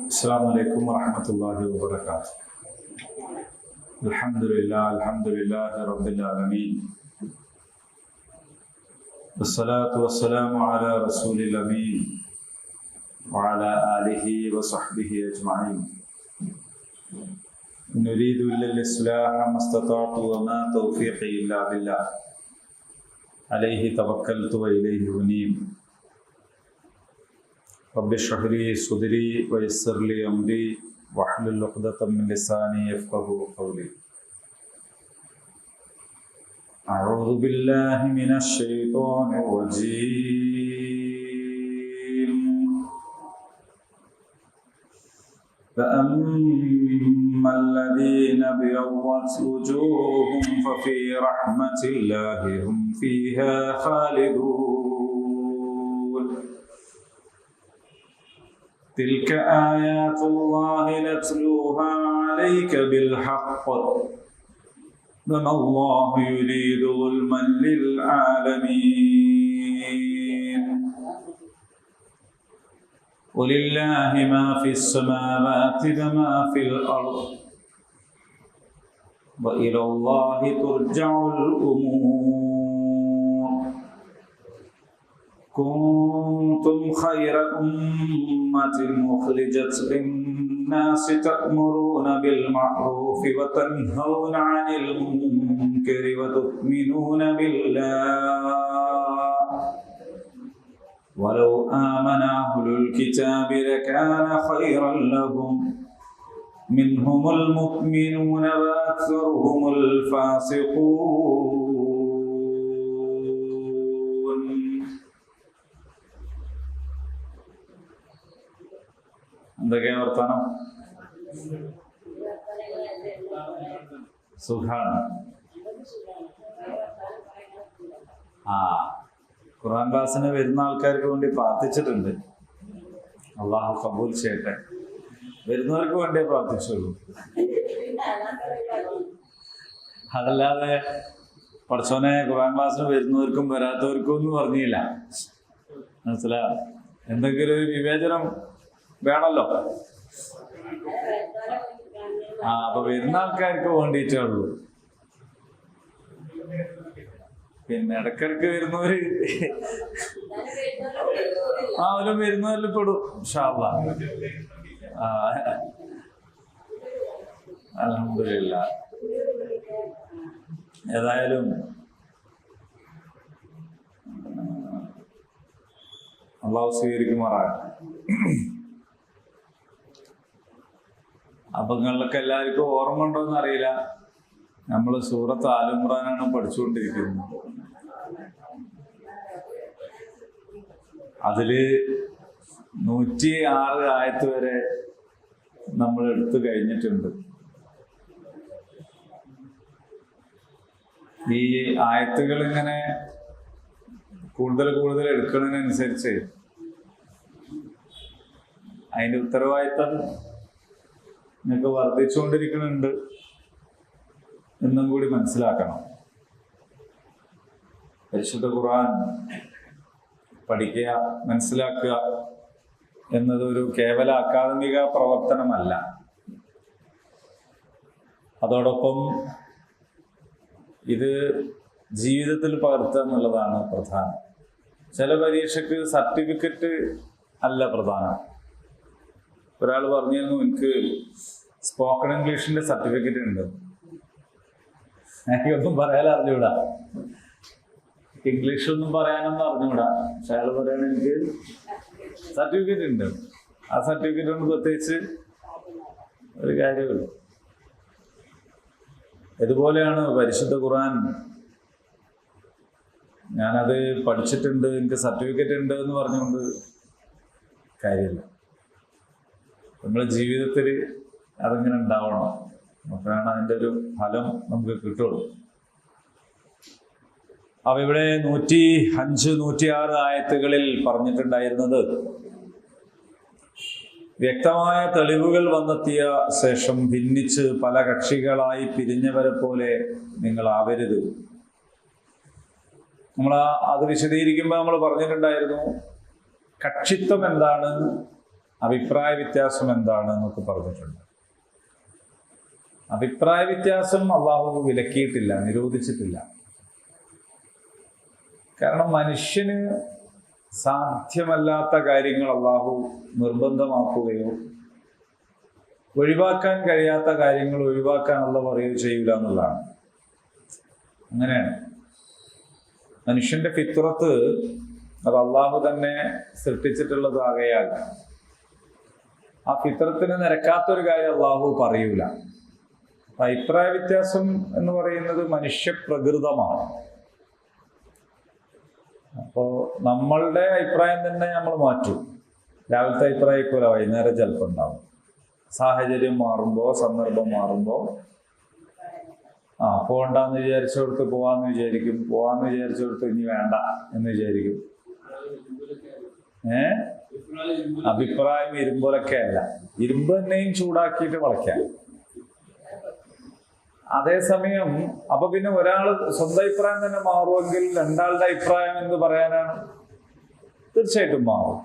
السلام عليكم ورحمة الله وبركاته. الحمد لله رب العالمين، والصلاة والسلام على رسول الأمين وعلى آله وصحبه أجمعين. نريد إلا الإصلاح ما استطعت وما توفيقي إلا بالله، عليه توكلت وإليه أنيب. رب اشرح لي صدري ويسر لي أمري واحلل عقدة من لساني يفقهوا قولي. أعوذ بالله من الشيطان الرجيم. فأما الذين ابيضت وجوههم ففي رحمة الله هم فيها خالدون. تلك آيات الله نتلوها عليك بالحق وما الله يريد ظلما للعالمين. ولله ما في السماوات وما في الأرض وإلى الله ترجع الأمور. كنتم خير أمة أخرجت للناس تأمرون بالمعروف وتنهون عن المنكر وتؤمنون بالله ولو آمن أهل الكتاب لكان خيرا لهم منهم المؤمنون وأكثرهم الفاسقون. എന്തൊക്കെയാ വർത്താനം? സുഖാണ്. ഖുർആൻ ക്ലാസ്സിന് വരുന്ന ആൾക്കാർക്ക് വേണ്ടി പ്രാർത്ഥിച്ചിട്ടുണ്ട്. അള്ളാഹു കബൂൽ ചെയ്യട്ടെ. വരുന്നവർക്ക് വേണ്ടിയേ പ്രാർത്ഥിച്ചുള്ളൂ. അതല്ലാതെ പഠിച്ചോനെ ഖുർആൻ ക്ലാസ്സിന് വരുന്നവർക്കും വരാത്തവർക്കും ഒന്നും പറഞ്ഞില്ല. മനസ്സിലാ? എന്തെങ്കിലും ഒരു വിവേചനം വേണല്ലോ. അപ്പൊ വരുന്ന ആൾക്കാർക്ക് വേണ്ടിയിട്ടേ ഉള്ളൂ. പിന്നെ ഇടക്കിടക്ക് വരുന്നവര് അവരും വരുന്നവരിൽ പെടും ഇൻഷാ അല്ലാഹ്. അൽഹംദുലില്ലാഹ്. ഏതായാലും അള്ളാഹു സ്വീകരിക്കുമാറാകട്ടെ. അപ്പൊ നിങ്ങളൊക്കെ എല്ലാവർക്കും ഓർമ്മ ഉണ്ടോന്ന് അറിയില്ല, നമ്മൾ സൂറത്ത് ആൽ ഇംറാനാണ് പഠിച്ചുകൊണ്ടിരിക്കുന്നത്. അതില് 106 ആയത്ത് വരെ നമ്മൾ എടുത്തു കഴിഞ്ഞിട്ടുണ്ട്. ഈ ആയത്തുകൾ ഇങ്ങനെ കൂടുതൽ എടുക്കുന്നതിനനുസരിച്ച് അതിന്റെ ഉത്തരവാദിത്തം നിങ്ങൾക്ക് വർദ്ധിച്ചുകൊണ്ടിരിക്കുന്നുണ്ട് എന്നും കൂടി മനസ്സിലാക്കണം. പരിശുദ്ധ ഖുർആൻ പഠിക്കുക, മനസ്സിലാക്കുക എന്നതൊരു കേവല അക്കാദമിക പ്രവർത്തനമല്ല. അതോടൊപ്പം ഇത് ജീവിതത്തിൽ പകർത്തുക എന്നുള്ളതാണ് പ്രധാനം. ചില പരീക്ഷയ്ക്ക് സർട്ടിഫിക്കറ്റ് അല്ല പ്രധാനം. ഒരാൾ പറഞ്ഞിരുന്നു, എനിക്ക് സ്പോക്കൺ ഇംഗ്ലീഷിന്റെ സർട്ടിഫിക്കറ്റ് ഉണ്ട്. എനിക്കൊന്നും പറയാൻ അറിഞ്ഞൂടാ, ഇംഗ്ലീഷൊന്നും പറയാനൊന്നും അറിഞ്ഞൂടാ. പക്ഷെ അയാൾ പറയണ എനിക്ക് സർട്ടിഫിക്കറ്റ് ഉണ്ട്. ആ സർട്ടിഫിക്കറ്റ് കൊണ്ട് പ്രത്യേകിച്ച് ഒരു കാര്യമില്ല. ഇതുപോലെയാണ് പരിശുദ്ധ ഖുർആൻ. ഞാനത് പഠിച്ചിട്ടുണ്ട്, എനിക്ക് സർട്ടിഫിക്കറ്റ് ഉണ്ട് എന്ന് പറഞ്ഞുകൊണ്ട് കാര്യമില്ല. നമ്മുടെ ജീവിതത്തിൽ അതിങ്ങനെ ഉണ്ടാവണം. അപ്പോഴാണ് അതിൻ്റെ ഒരു ഫലം നമുക്ക് കിട്ടുള്ളൂ. അപ്പൊ ഇവിടെ 105, 106 ആയത്തുകളിൽ പറഞ്ഞിട്ടുണ്ടായിരുന്നത്, വ്യക്തമായ തെളിവുകൾ വന്നെത്തിയ ശേഷം ഭിന്നിച്ച് പല കക്ഷികളായി പിരിഞ്ഞവരെ പോലെ നിങ്ങളാവരുത്. നമ്മൾ അത് വിശദീകരിക്കുമ്പോൾ നമ്മൾ പറഞ്ഞിട്ടുണ്ടായിരുന്നു, കക്ഷിത്വം എന്താണ്, അഭിപ്രായ വ്യത്യാസം എന്താണ് എന്നൊക്കെ പറഞ്ഞിട്ടുണ്ട്. അഭിപ്രായ വ്യത്യാസം അള്ളാഹു വിലക്കിയിട്ടില്ല, നിരോധിച്ചിട്ടില്ല. കാരണം മനുഷ്യന് സാധ്യമല്ലാത്ത കാര്യങ്ങൾ അള്ളാഹു നിർബന്ധമാക്കുകയോ ഒഴിവാക്കാൻ കഴിയാത്ത കാര്യങ്ങൾ ഒഴിവാക്കാൻ അള്ളാഹു പറയുകയോ ചെയ്യൂല എന്നുള്ളതാണ്. അങ്ങനെയാണ് മനുഷ്യന്റെ ഫിത്രത്ത്, അത് അള്ളാഹു തന്നെ സൃഷ്ടിച്ചിട്ടുള്ളതാകയാൽ ആ ഫിത്രത്തിന് നിരക്കാത്തൊരു കാര്യം അള്ളാഹു പറയൂല. അഭിപ്രായ വ്യത്യാസം എന്ന് പറയുന്നത് മനുഷ്യപ്രകൃതമാണ്. അപ്പോൾ നമ്മളുടെ അഭിപ്രായം തന്നെ നമ്മൾ മാറ്റും. രാവിലത്തെ അഭിപ്രായക്കൂല വൈകുന്നേരം ചിലപ്പോൾ ഉണ്ടാവും. സാഹചര്യം മാറുമ്പോൾ, സന്ദർഭം മാറുമ്പോൾ പോകണ്ടെന്ന് വിചാരിച്ചെടുത്ത് പോവാന്ന് വിചാരിക്കും, പോവാന്ന് വിചാരിച്ചെടുത്ത് ഇനി വേണ്ട എന്ന് വിചാരിക്കും. അഭിപ്രായം ഇരുമ്പോലൊക്കെ അല്ല, ഇരുമ്പ് തന്നെയും ചൂടാക്കിയിട്ട് വളയ്ക്കാം. അതേസമയം അപ്പൊ പിന്നെ ഒരാള് സ്വന്തം അഭിപ്രായം തന്നെ മാറുമെങ്കിൽ രണ്ടാളുടെ അഭിപ്രായം എന്ന് പറയാനാണ്? തീർച്ചയായിട്ടും മാറും,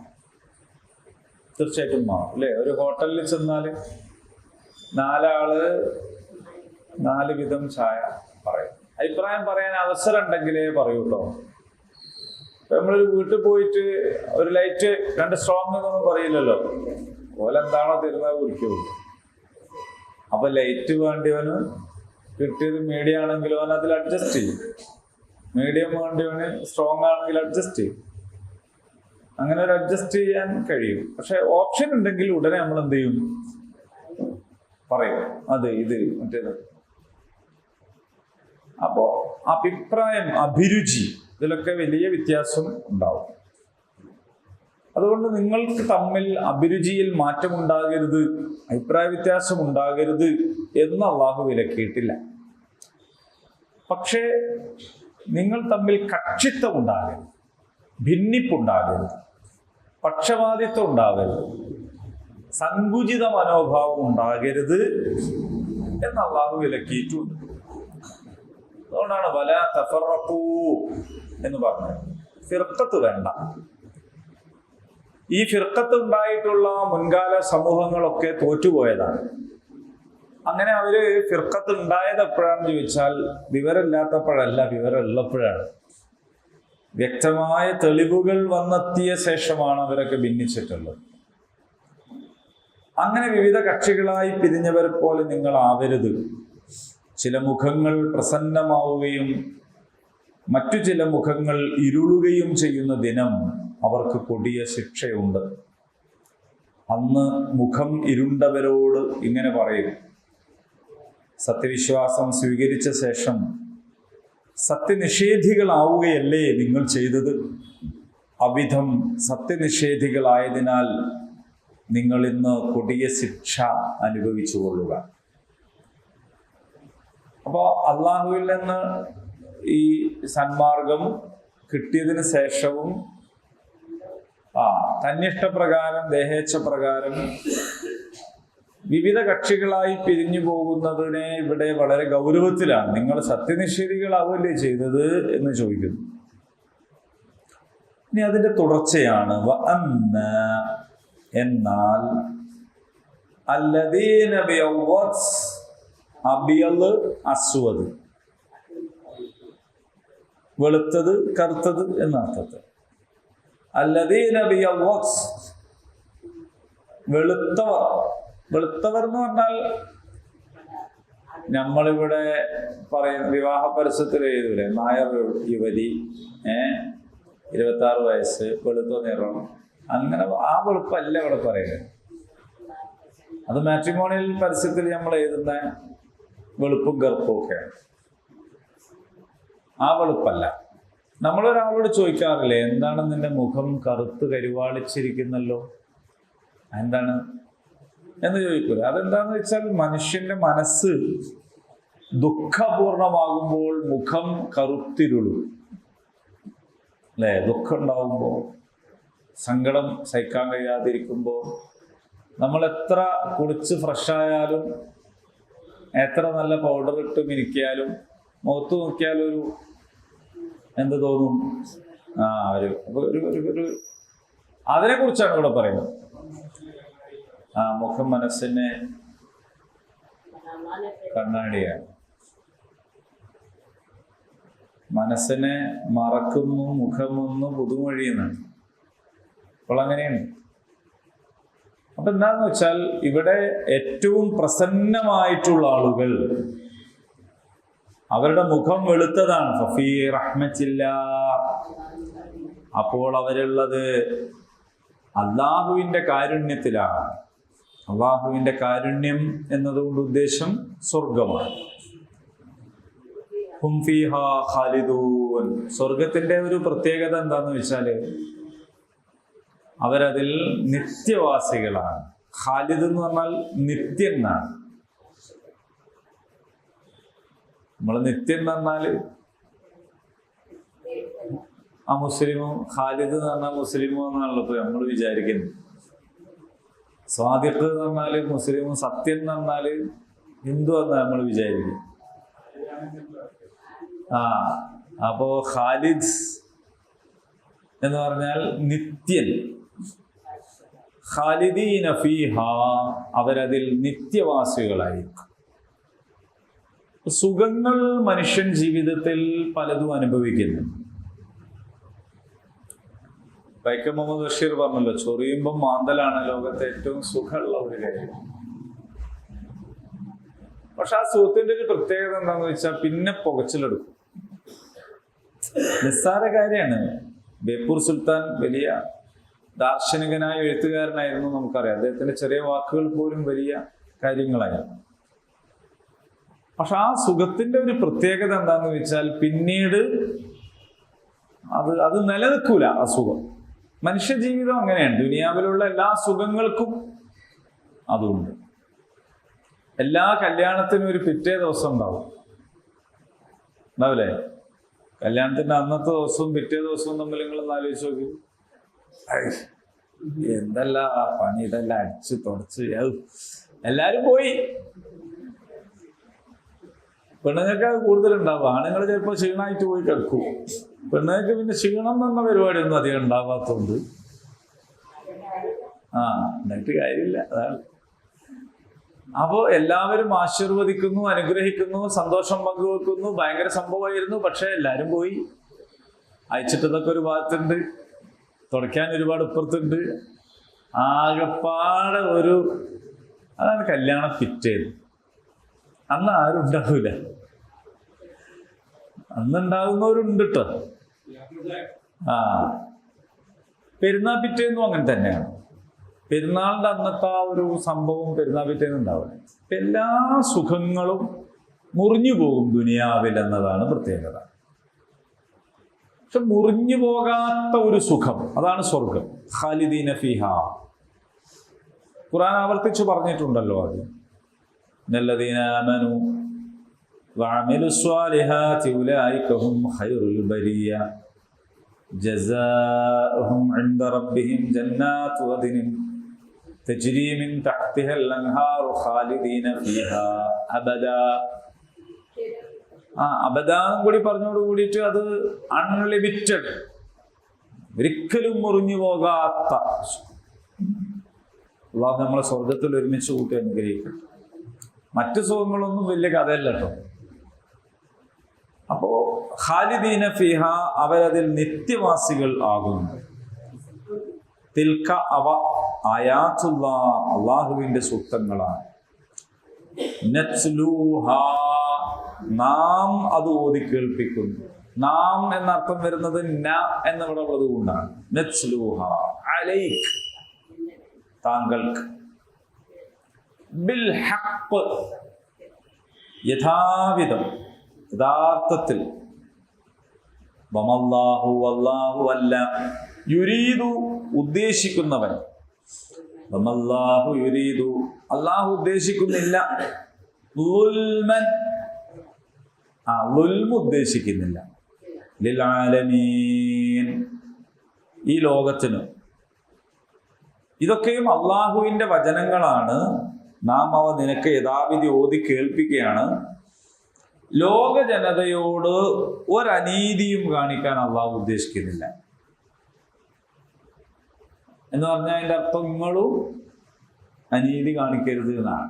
തീർച്ചയായിട്ടും മാറും അല്ലേ? ഒരു ഹോട്ടലിൽ ചെന്നാല് 4 ആള് 4 വിധം ചായ പറയും. അഭിപ്രായം പറയാൻ അവസരം ഉണ്ടെങ്കിലേ പറയൂ കേട്ടോ. നമ്മളൊരു വീട്ടിൽ പോയിട്ട് ഒരു ലൈറ്റ് 2 സ്ട്രോങ് എന്നൊന്നും പറയില്ലല്ലോ. ഓലെന്താണോ തരുന്നത് കുടിക്കുള്ളൂ. അപ്പൊ ലൈറ്റ് വേണ്ടിയവന് കിട്ടിയത് മീഡിയം ആണെങ്കിലും അവൻ അതിൽ അഡ്ജസ്റ്റ് ചെയ്യും. മീഡിയം വേണ്ടിയവന് സ്ട്രോങ് ആണെങ്കിൽ അഡ്ജസ്റ്റ് ചെയ്യും. അങ്ങനെ ഒരു അഡ്ജസ്റ്റ് ചെയ്യാൻ കഴിയും. പക്ഷെ ഓപ്ഷൻ ഉണ്ടെങ്കിൽ ഉടനെ നമ്മൾ എന്ത് ചെയ്യും? പറയും അത് ഇത് മറ്റേത്. അപ്പോ അഭിപ്രായം, അഭിരുചി, ഇതിലൊക്കെ വലിയ വ്യത്യാസം ഉണ്ടാവും. അതുകൊണ്ട് നിങ്ങൾക്ക് തമ്മിൽ അഭിരുചിയിൽ മാറ്റമുണ്ടാകരുത്, അഭിപ്രായ വ്യത്യാസം ഉണ്ടാകരുത് എന്ന് അള്ളാഹു വിലക്കിയിട്ടില്ല. പക്ഷേ നിങ്ങൾ തമ്മിൽ കക്ഷിത്വം ഉണ്ടാകരുത്, ഭിന്നിപ്പുണ്ടാകരുത്, പക്ഷപാതിത്വം ഉണ്ടാകരുത്, സങ്കുചിത മനോഭാവം ഉണ്ടാകരുത് എന്ന് അള്ളാഹു വിലക്കിയിട്ടുണ്ട്. അതുകൊണ്ടാണ് വലാ തഫറഖൂ എന്ന് പറഞ്ഞത്. ഫിർഖത്ത് വേണ്ട. ഈ ഫിർഖത്ത് ഉണ്ടായിട്ടുള്ള മുൻകാല സമൂഹങ്ങളൊക്കെ തോറ്റുപോയതാണ്. അങ്ങനെ അവര് ഫിർഖത്ത് ഉണ്ടായത് എപ്പോഴാണെന്ന് ചോദിച്ചാൽ വിവരമില്ലാത്തപ്പോഴല്ല, വിവരമുള്ളപ്പോഴാണ്. വ്യക്തമായ തെളിവുകൾ വന്നെത്തിയ ശേഷമാണ് അവരൊക്കെ ഭിന്നിച്ചിട്ടുള്ളത്. അങ്ങനെ വിവിധ കക്ഷികളായി പിരിഞ്ഞവരെ പോലെ നിങ്ങൾ ആവരുത്. ചില മുഖങ്ങൾ പ്രസന്നമാവുകയും മറ്റു ചില മുഖങ്ങൾ ഇരുളുകയും ചെയ്യുന്ന ദിനം അവർക്ക് കൊടിയ ശിക്ഷയുണ്ട്. അന്ന് മുഖം ഇരുണ്ടവരോട് ഇങ്ങനെ പറയും: സത്യവിശ്വാസം സ്വീകരിച്ച ശേഷം സത്യനിഷേധികളാവുകയല്ലേ നിങ്ങൾ ചെയ്തത്? അവിധം സത്യനിഷേധികളായതിനാൽ നിങ്ങൾ ഇന്ന് കൊടിയ ശിക്ഷ അനുഭവിച്ചു കൊള്ളുക. അപ്പോൾ അള്ളാഹുവിൽ നിന്ന് ഈ സന്മാർഗം കിട്ടിയതിന് ശേഷവും തന്നിഷ്ടപ്രകാരം, ദേഹേച്ഛപ്രകാരം വിവിധ കക്ഷികളായി പിരിഞ്ഞു പോകുന്നതിനെ ഇവിടെ വളരെ ഗൗരവത്തിലാണ്. നിങ്ങൾ സത്യനിഷേധികളാവല്ലേ ചെയ്തത് എന്ന് ചോദിക്കുന്നു. ഇനി അതിന്റെ തുടർച്ചയാണ്. എന്നാൽ അല്ലദീന ബിയവ്വത്, അബിയല് അസ്വദ്, വെളുത്തത് കറുത്തത് എന്നർത്ഥത്തിൽ. അല്ലദീന ബിയവ്വത്, വെളുത്തവർ. വെളുത്തവർ എന്ന് പറഞ്ഞാൽ നമ്മളിവിടെ പറയുന്ന വിവാഹ പരസ്യത്തിൽ എഴുതൂലേ, നായർ യുവതി, 26 വയസ്സ്, വെളുത്ത നിറം, അങ്ങനെ ആ വെളുപ്പല്ല ഇവിടെ പറയുന്നത്. അത് മാട്രിമോണിയൽ പരസ്യത്തിൽ നമ്മൾ എഴുതുന്ന വെളുപ്പും കറുപ്പും ഒക്കെയാണ്. ആ വെളുപ്പല്ല. നമ്മളൊരാളോട് ചോദിക്കാറില്ലേ, എന്താണ് നിന്റെ മുഖം കറുത്ത് കരുവാളിച്ചിരിക്കുന്നല്ലോ, എന്താണ് എന്ന് ചോദിക്കൂല. അതെന്താന്ന് വെച്ചാൽ മനുഷ്യന്റെ മനസ്സ് ദുഃഖപൂർണമാകുമ്പോൾ മുഖം കറുത്തിരുളും അല്ലേ? ദുഃഖം ഉണ്ടാവുമ്പോൾ, സങ്കടം സഹിക്കാൻ കഴിയാതിരിക്കുമ്പോൾ, നമ്മൾ എത്ര കുളിച്ച് ഫ്രഷായാലും എത്ര നല്ല പൗഡർ ഇട്ട് മിനിക്കിയാലും മുഖത്ത് നോക്കിയാലൊരു എന്ത് തോന്നും? ഒരു അതിനെ കുറിച്ചാണ് ഇവിടെ പറയുന്നത്. മുഖം മനസ്സിന് കണ്ണാടിയാണ്. മനസ്സിനെ മറക്കുന്നു, മുഖമൊന്ന് പുതുമൊഴിയുന്നുണ്ട്. അപ്പോൾ അങ്ങനെയാണ്. അപ്പൊ എന്താന്ന് വെച്ചാൽ ഇവിടെ ഏറ്റവും പ്രസന്നമായിട്ടുള്ള ആളുകൾ, അവരുടെ മുഖം വെളുത്തതാണ്. ഫഫീ റഹ്മത്തില്ലാ, അപ്പോൾ അവരുള്ളത് അള്ളാഹുവിന്റെ കാരുണ്യത്തിലാണ്. അള്ളാഹുവിന്റെ കാരുണ്യം എന്നതുകൊണ്ട് ഉദ്ദേശം സ്വർഗമാണ്. ഹും ഫീഹാ ഖാലിദൂൻ. സ്വർഗത്തിന്റെ ഒരു പ്രത്യേകത എന്താന്ന് വെച്ചാല് അവരതിൽ നിത്യവാസികളാണ്. ഖാലിദ് എന്ന് പറഞ്ഞാൽ നിത്യൻ എന്നാണ്. നമ്മള് നിത്യൻ എന്ന് പറഞ്ഞാല് മുസ്ലിമും, ഖാലിദ് എന്ന് പറഞ്ഞാൽ മുസ്ലിമോ എന്നാണല്ലോ ഇപ്പൊ നമ്മൾ വിചാരിക്കുന്നത്. സ്വാദിഖ് എന്ന് പറഞ്ഞാല് മുസ്ലിമും, സത്യം എന്ന് പറഞ്ഞാല് ഹിന്ദു എന്നാണ് നമ്മൾ വിചാരിക്കും. അപ്പോ ഖാലിദ് എന്ന് പറഞ്ഞാൽ നിത്യൻ. ഖാലിദീന ഫീഹാ, അവരതിൽ നിത്യവാസികളായിരിക്കും. സുഖങ്ങൾ മനുഷ്യൻ ജീവിതത്തിൽ പലതും അനുഭവിക്കുന്നു. വൈക്കം മുഹമ്മദ് ബഷീർ പറഞ്ഞല്ലോ, ചൊറിയുമ്പം മാന്തലാണ് ലോകത്തെ ഏറ്റവും സുഖമുള്ള ഒരു കാര്യം. പക്ഷെ ആ സുഖത്തിന്റെ ഒരു പ്രത്യേകത എന്താന്ന് വെച്ചാൽ പിന്നെ പുകച്ചിലെടുക്കും. നിസ്സാര കാര്യമാണ്. ബേപ്പൂർ സുൽത്താൻ വലിയ ദാർശനികനായ എഴുത്തുകാരനായിരുന്നു, നമുക്കറിയാം. അദ്ദേഹത്തിന്റെ ചെറിയ വാക്കുകൾ പോലും വലിയ കാര്യങ്ങളായിരുന്നു. പക്ഷെ ആ സുഖത്തിന്റെ ഒരു പ്രത്യേകത എന്താന്ന് വെച്ചാൽ പിന്നീട് അത് നിലനിൽക്കൂല. ആ സുഖം മനുഷ്യജീവിതം അങ്ങനെയാണ്. ദുനിയാവിലുള്ള എല്ലാ സുഖങ്ങൾക്കും അതുണ്ട്. എല്ലാ കല്യാണത്തിനും ഒരു പിറ്റേ ദിവസം ഉണ്ടാവില്ലേ? കല്യാണത്തിന്റെ അന്നത്തെ ദിവസവും പിറ്റേ ദിവസവും തമ്മിൽ നിങ്ങളൊന്ന് ആലോചിച്ച് നോക്കി. എന്തല്ല പണി, ഇതെല്ലാം അടിച്ച് തുടച്ച് എല്ലാരും പോയി. പെണ്ണുങ്ങൾക്ക് അത് കൂടുതലുണ്ടാവും. ആണുങ്ങൾ ചിലപ്പോൾ ക്ഷീണമായിട്ട് പോയി കിടക്കും. പെണ്ണുങ്ങൾക്ക് പിന്നെ ക്ഷീണം എന്ന പരിപാടിയൊന്നും അധികം ഉണ്ടാവാത്തതുകൊണ്ട് എന്നിട്ട് കാര്യമില്ല. അതാണ്. അപ്പോ എല്ലാവരും ആശീർവദിക്കുന്നു, അനുഗ്രഹിക്കുന്നു, സന്തോഷം പങ്കുവെക്കുന്നു. ഭയങ്കര സംഭവമായിരുന്നു. പക്ഷെ എല്ലാരും പോയി. അയച്ചിട്ടതൊക്കെ ഒരു ഭാഗത്തുണ്ട്, തുടയ്ക്കാൻ ഒരുപാട് ഇപ്പുറത്തുണ്ട്. ആകെപ്പാടെ അതാണ് കല്യാണം പിറ്റേന്ന്. അന്ന് ആരും ഉണ്ടാവില്ല. അന്നുണ്ടാകുന്നവരുണ്ട് കേട്ടോ. പെരുന്നാൾ പിറ്റേന്നും അങ്ങനെ തന്നെയാണ്. പെരുന്നാളിന്റെ അന്നത്തെ ആ ഒരു സംഭവം പെരുന്നാൾ പിറ്റേന്ന് ഉണ്ടാവില്ല. എല്ലാ സുഖങ്ങളും മുറിഞ്ഞു പോകും ദുനിയാവിൽ എന്നതാണ് പ്രത്യേകത. പക്ഷെ മുറിഞ്ഞു പോകാത്ത ഒരു സുഖം, അതാണ് സ്വർഗം. ഖാലിദീന ഫീഹാ. ഖുർആൻ ആവർത്തിച്ചു പറഞ്ഞിട്ടുണ്ടല്ലോ. അത് الذين آمنوا وعملوا الصالحات أولئك هم خير البرية جزاؤهم عند ربهم جنات عدن تجري من تحتها الأنهار خالدين فيها أبدا. അബദാന്നും കൂടി പറഞ്ഞോട് കൂടിയിട്ട് അത് അൺലിമിറ്റഡ്, ഒരിക്കലും മുറിഞ്ഞു പോകാത്ത. അല്ലാഹു നമ്മളെ സ്വർഗത്തിൽ ഒരുമിച്ച് കൂട്ടി അനുഗ്രഹിക്കും. മറ്റു സുഖങ്ങളൊന്നും വലിയ കഥയല്ല കേട്ടോ. അപ്പോ ഖാലിദീന ഫീഹ, അവരതിൽ നിത്യവാസികൾ ആകുന്നു. തിൽക, അവ ആയാത്തുല്ലാഹ്, അള്ളാഹുവിന്റെ സൂക്തങ്ങളാണ്. നത്ലൂഹ, നാം അത് ഓതി കേൾപ്പിക്കുന്നു. നാം എന്നർത്ഥം വരുന്നത് ന എന്നിവിടെ ഉള്ളത് കൊണ്ടാണ്. നത്ലൂഹ അലൈക്, താങ്കൾക്ക്. ബിൽ ഹഖ്, യഥാവിധം, യഥാർത്ഥത്തിൽ. വമല്ലാഹു, അല്ലാഹു അല്ല. യുരീദു, ഉദ്ദേശിക്കുന്നവൻ. വമല്ലാഹു യുരീദു, അല്ലാഹു ഉദ്ദേശിക്കുന്നില്ല. ളുൽമൻ, ളുൽമ ഉദ്ദേശിക്കുന്നില്ല. ലിൽ ആലമീൻ, ഈ ലോകത്തിന്. ഇതൊക്കെയും അള്ളാഹുവിന്റെ വചനങ്ങളാണ്. നാം അവ നിനക്ക് യഥാവിധി ഓതി കേൾപ്പിക്കുകയാണ്. ലോക ജനതയോട് ഒരനീതിയും കാണിക്കാൻ അള്ളാഹു ഉദ്ദേശിക്കുന്നില്ല എന്ന് പറഞ്ഞാൽ അതിന്റെ അർത്ഥം നിങ്ങളും അനീതി കാണിക്കരുത് എന്നാണ്.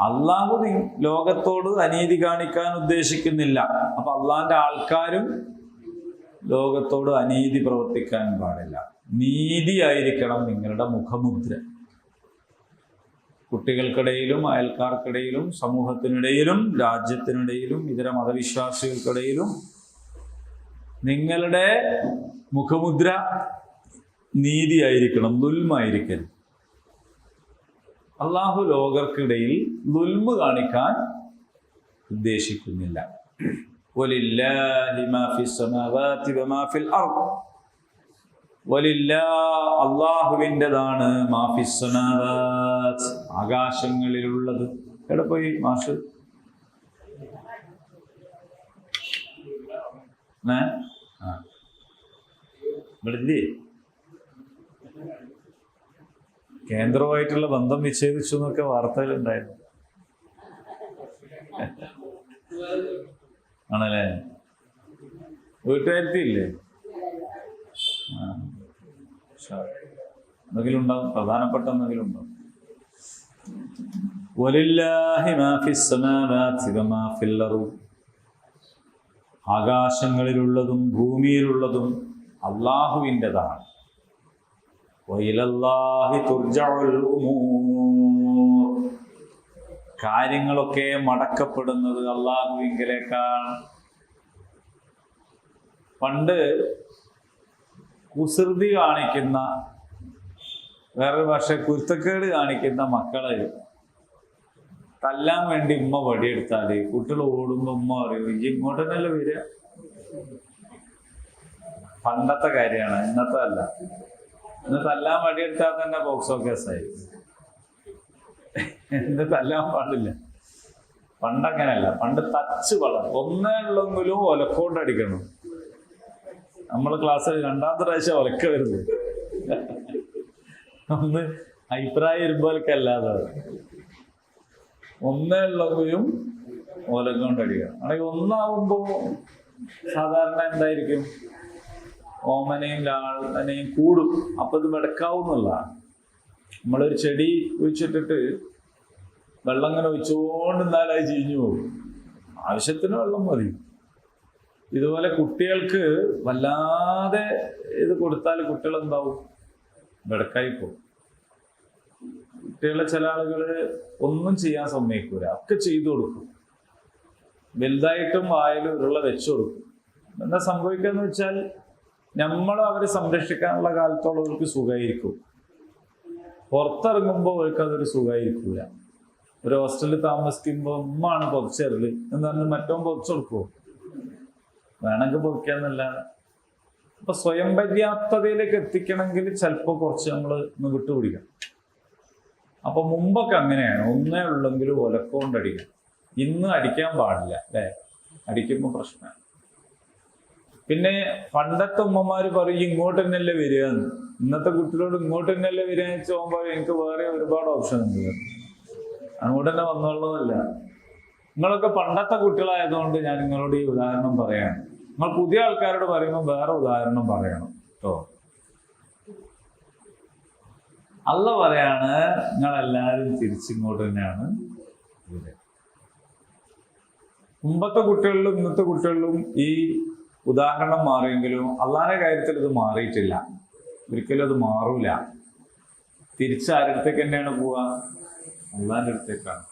അള്ളാഹു ലോകത്തോട് അനീതി കാണിക്കാൻ ഉദ്ദേശിക്കുന്നില്ല. അപ്പൊ അള്ളാഹിന്റെ ആൾക്കാരും ലോകത്തോട് അനീതി പ്രവർത്തിക്കാൻ പാടില്ല. നീതിയായിരിക്കണം നിങ്ങളുടെ മുഖമുദ്ര. കുട്ടികൾക്കിടയിലും അയൽക്കാർക്കിടയിലും സമൂഹത്തിനിടയിലും രാജ്യത്തിനിടയിലും ഇതര മതവിശ്വാസികൾക്കിടയിലും നിങ്ങളുടെ മുഖമുദ്ര നീതിയായിരിക്കണം, ദുൽമായിരിക്കരുത്. അള്ളാഹു ലോകർക്കിടയിൽ ദുൽമ് കാണിക്കാൻ ഉദ്ദേശിക്കുന്നില്ല. വലില്ലാഹി മാ ഫിസ് സമാവാതി വമാ ഫിൽ അർദ്. അള്ളാഹുവിൻ്റെതാണ് മാ ഫിസ് സമാവാത്, ആകാശങ്ങളിലുള്ളത്. എവിടെ പോയി മാഷ്? ഇവിടെ കേന്ദ്രവുമായിട്ടുള്ള ബന്ധം വിച്ഛേദിച്ചു എന്നൊക്കെ വാർത്തകളുണ്ടായിരുന്നു. ആണല്ലേ? വീട്ടുകാരത്തിയില്ലേ? എന്തെങ്കിലും ഉണ്ടാവും, പ്രധാനപ്പെട്ട എന്തെങ്കിലും ഉണ്ടാവും. വലില്ലാഹി മാ ഫിസ് സമാവാതി വമാ ഫിൽ അർദ്. ആകാശങ്ങളിലുള്ളതും ഭൂമിയിലുള്ളതും അള്ളാഹുവിൻ്റെതാണ്. വഇലല്ലാഹി തുർജഉൽ ഉമൂർ. കാര്യങ്ങളൊക്കെ മടക്കപ്പെടുന്നത് അള്ളാഹുവിങ്കലേക്കാണ്. പണ്ട് കുസൃതി കാണിക്കുന്ന, വേറൊരു ഭാഷ കുരുത്തക്കേട് കാണിക്കുന്ന മക്കളെ തല്ലാൻ വേണ്ടി ഉമ്മ വടിയെടുത്താല് കുട്ടികൾ ഓടുമ്പോ ഉമ്മ പറയും ഇങ്ങോട്ട് തന്നെയല്ലേ വരിക. പണ്ടത്തെ കാര്യമാണ്, ഇന്നത്തെ അല്ല. ഇന്ന് തല്ലാൻ വടിയെടുത്താൽ തന്നെ പോക്സോ കേസായി. ഇന്ന് തല്ലാൻ പാടില്ല. പണ്ടങ്ങനെയല്ല. പണ്ട് തച്ച് വളർ ഒന്നേ ഉള്ളെങ്കിലും ഒലക്കോണ്ടടിക്കണം. നമ്മൾ ക്ലാസ്സിൽ രണ്ടാമത്തെ പ്രാവശ്യം ഒലക്ക വരുന്നത് ഒന്ന് അഭിപ്രായം ഇരുമ്പോലക്കല്ലാതെ ഒന്നേ ഉള്ളെങ്കിലും ഒലക്കൊണ്ടടിക്കണം. ആണെങ്കിൽ ഒന്നാവുമ്പോ സാധാരണ എന്തായിരിക്കും, ഓമനയും ലാളനയും കൂടും. അപ്പൊ ഇത് വെടക്കാവുന്നല്ല. നമ്മളൊരു ചെടി ഒഴിച്ചിട്ടിട്ട് വെള്ളം ഇങ്ങനെ ഒഴിച്ചുകൊണ്ടിരുന്നാൽ അത് ചീഞ്ഞു പോകും. ആവശ്യത്തിന് വെള്ളം മതി. ഇതുപോലെ കുട്ടികൾക്ക് വല്ലാതെ ഇത് കൊടുത്താൽ കുട്ടികൾ എന്താവും, വെടക്കായി പോകും. കുട്ടികളെ ചില ആളുകള് ഒന്നും ചെയ്യാൻ സമ്മതിക്കൂല, ഒക്കെ ചെയ്തു കൊടുക്കും. വലുതായിട്ടും വായിലും ഉരുള വെച്ചു കൊടുക്കും. എന്താ സംഭവിക്കാന്ന് വെച്ചാൽ നമ്മളും അവരെ സംരക്ഷിക്കാനുള്ള കാലത്തോളം അവർക്ക് സുഖമായിരിക്കും. പുറത്തിറങ്ങുമ്പോൾ അവർക്ക് അതൊരു സുഖമായിരിക്കൂല. ഒരു ഹോസ്റ്റലിൽ താമസിക്കുമ്പോൾ ഉമ്മാണ് പൊതിച്ചേരല് എന്ന് പറഞ്ഞ് മറ്റവൻ പൊതിച്ചു കൊടുക്കുമോ? വേണമെങ്കിൽ പൊതിക്കാന്നല്ല. അപ്പൊ സ്വയം പര്യാപ്തതയിലേക്ക് എത്തിക്കണമെങ്കിൽ ചിലപ്പോൾ കുറച്ച് നമ്മൾ ഒന്ന് വിട്ടുപിടിക്കണം. അപ്പൊ മുമ്പൊക്കെ അങ്ങനെയാണ്, ഒന്നേ ഉള്ളെങ്കിലും ഒലക്കൊണ്ടടിക്കണം. ഇന്ന് അടിക്കാൻ പാടില്ല അല്ലേ? അടിക്കുമ്പോൾ പ്രശ്നമാണ്. പിന്നെ പണ്ടത്തെ ഉമ്മമാര് പറയും ഇങ്ങോട്ട് തന്നെയല്ലേ വരിക എന്ന്. ഇന്നത്തെ കുട്ടികളോട് ഇങ്ങോട്ട് തന്നെയല്ലേ വരിക എന്ന് വെച്ച് പോകുമ്പോൾ എനിക്ക് വേറെ ഒരുപാട് ഓപ്ഷൻ ഉണ്ട്, അങ്ങോട്ട് തന്നെ വന്നോളൂന്നല്ല. നിങ്ങളൊക്കെ പണ്ടത്തെ കുട്ടികളായതുകൊണ്ട് ഞാൻ നിങ്ങളോട് ഈ ഉദാഹരണം പറയാണ്. നിങ്ങൾ പുതിയ ആൾക്കാരോട് പറയുമ്പോൾ വേറെ ഉദാഹരണം പറയണം കേട്ടോ. അല്ല പറയാണ് നിങ്ങളെല്ലാവരും തിരിച്ചിങ്ങോട്ട് തന്നെയാണ്. മുമ്പത്തെ കുട്ടികളിലും ഇന്നത്തെ കുട്ടികളിലും ഈ ഉദാഹരണം മാറിയെങ്കിലും അള്ളാന്റെ കാര്യത്തിൽ ഇത് മാറിയിട്ടില്ല. ഒരിക്കലും അത് മാറൂല. തിരിച്ച് ആരുടെ അടുത്തേക്ക് തന്നെയാണ് പോവാ? അള്ളാന്റെ അടുത്തേക്കാണ്.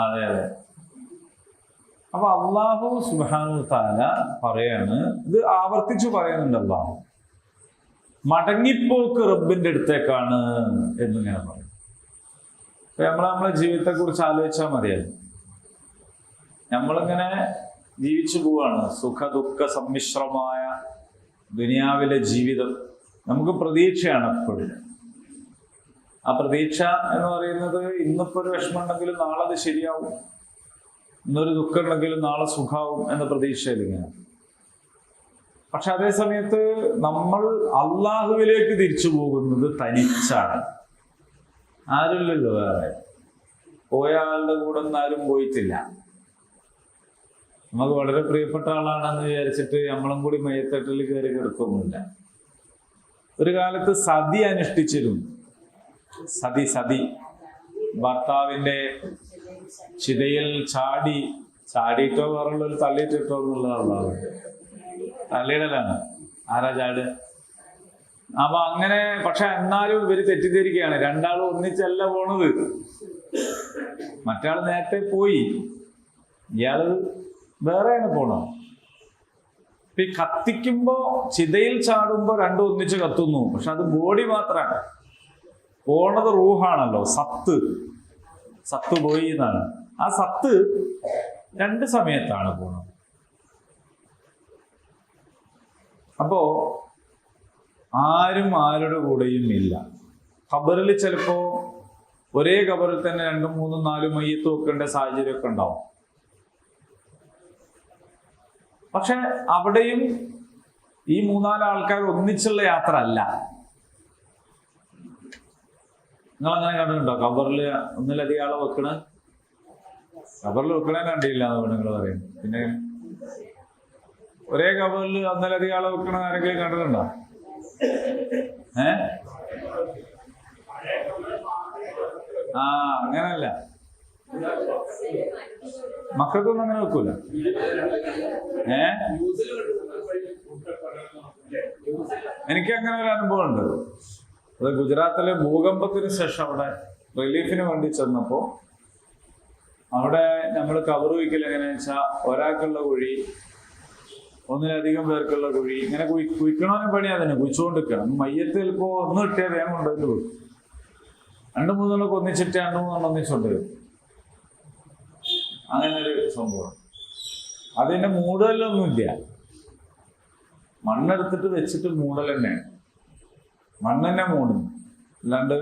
അതെ അതെ. അപ്പൊ അള്ളാഹു സുബ്ഹാനഹു വ തആല പറയാണ്, ഇത് ആവർത്തിച്ചു പറയുന്നുണ്ട് അള്ളാഹു, മടങ്ങിപ്പോക്ക് റബ്ബിന്റെ അടുത്തേക്കാണ് എന്നിങ്ങനെ പറയും. അപ്പൊ നമ്മളെ ജീവിതത്തെ കുറിച്ച് ആലോചിച്ചാൽ മതിയല്ലോ. നമ്മളിങ്ങനെ ജീവിച്ചു പോവാണ്, സുഖ ദുഃഖ സമ്മിശ്രമായ ദുനിയാവിലെ ജീവിതം. നമുക്ക് പ്രതീക്ഷയാണ് എപ്പോഴും. ആ പ്രതീക്ഷ എന്ന് പറയുന്നത് ഇന്നിപ്പോ ഒരു വിഷമം ഉണ്ടെങ്കിലും നാളെ അത് ശരിയാവും, ഇന്നൊരു ദുഃഖം ഉണ്ടെങ്കിലും നാളെ സുഖാവും എന്ന പ്രതീക്ഷയിൽ ഇങ്ങനെ. പക്ഷെ അതേ സമയത്ത് നമ്മൾ അള്ളാഹുവിലേക്ക് തിരിച്ചു പോകുന്നത് തനിച്ചാണ്. ആരുമില്ലല്ലോ വേറെ. പോയ ആളുടെ കൂടെ ഒന്നും ആരും പോയിട്ടില്ല. നമുക്ക് വളരെ പ്രിയപ്പെട്ട ആളാണെന്ന് വിചാരിച്ചിട്ട് നമ്മളും കൂടി മയ്യത്തട്ടിൽ കയറി കിടക്കൊന്നുമില്ല. ഒരു കാലത്ത് സതി അനുഷ്ഠിച്ചിരുന്നു. സതി ഭർത്താവിന്റെ ചിതയിൽ ചാടിയിട്ടോ വേറുള്ളൊരു തള്ളിയിട്ടിട്ടോ എന്നുള്ളതാണ്. തള്ളിയിടലാണ്. ആരാ ചാട്? അപ്പൊ അങ്ങനെ. പക്ഷെ എന്നാലും ഇവര് തെറ്റിദ്ധരിക്കുകയാണ്, രണ്ടാളും ഒന്നിച്ചല്ല പോണത്. മറ്റാള് നേരത്തെ പോയി, ഇയാള് വേറെയാണ് പോണത്. ഈ കത്തിക്കുമ്പോ, ചിതയിൽ ചാടുമ്പോ രണ്ടും ഒന്നിച്ച് കത്തുന്നു. പക്ഷെ അത് ബോഡി മാത്രമാണ് പോണത്. റൂഹാണല്ലോ, സത്ത് പോയി എന്നാണ്. ആ സത്ത് രണ്ട് സമയത്താണ് പോണത്. അപ്പോ ആരും ആരുടെ കൂടെയും ഇല്ല. ഖബറിൽ ചിലപ്പോ ഒരേ ഖബറിൽ തന്നെ 2, 3, 4 മയ്യത്ത് വെക്കേണ്ട സാഹചര്യമൊക്കെ ഉണ്ടാവും. പക്ഷെ അവിടെയും ഈ 3-4 ആൾക്കാർ ഒന്നിച്ചുള്ള യാത്ര അല്ല. നിങ്ങളങ്ങനെ കണ്ടിട്ടുണ്ടോ? ഖബറിൽ ഒന്നിലധികം ആളെ വെക്കണ, ഖബറിൽ വെക്കണേ കണ്ടില്ല എന്നാണ് നിങ്ങൾ പറയുന്നത്. പിന്നെ ഒരേ ഖബറിൽ ഒന്നിലധികം ആളെ വെക്കണ ആരെങ്കിലും കണ്ടിട്ടുണ്ടോ? അങ്ങനല്ല, മക്കൾക്കൊന്നും അങ്ങനെ വെക്കൂല. എനിക്ക് അങ്ങനെ ഒരു അനുഭവം ഉണ്ട്. അത് ഗുജറാത്തിലെ ഭൂകമ്പത്തിന് ശേഷം അവിടെ റിലീഫിന് വേണ്ടി ചെന്നപ്പോ അവിടെ നമ്മൾ കവർ വയ്ക്കൽ എങ്ങനെയാ വെച്ചാൽ ഒരാൾക്കുള്ള കുഴി, ഒന്നിലധികം പേർക്കുള്ള കുഴി, ഇങ്ങനെ കുഴിക്കണമെന്ന് പണിയാ തന്നെ കുഴിച്ചുകൊണ്ടിരിക്കണം. മയ്യത്ത് ചിലപ്പോ ഒന്ന് കിട്ടിയാൽ വേഗം കൊണ്ടുവന്ന് പോകും. 2-3 ഒന്നിച്ചിട്ട് 2-3 ഒന്നിച്ചുകൊണ്ട് വരും. അങ്ങനെ ഒരു സംഭവം. അതിന്റെ മൂടലൊന്നുമില്ല, മണ്ണെടുത്തിട്ട് വെച്ചിട്ട് മൂടൽ തന്നെയാണ്. മണ്ണെന്നെ മൂടുന്നു, അല്ലാണ്ട്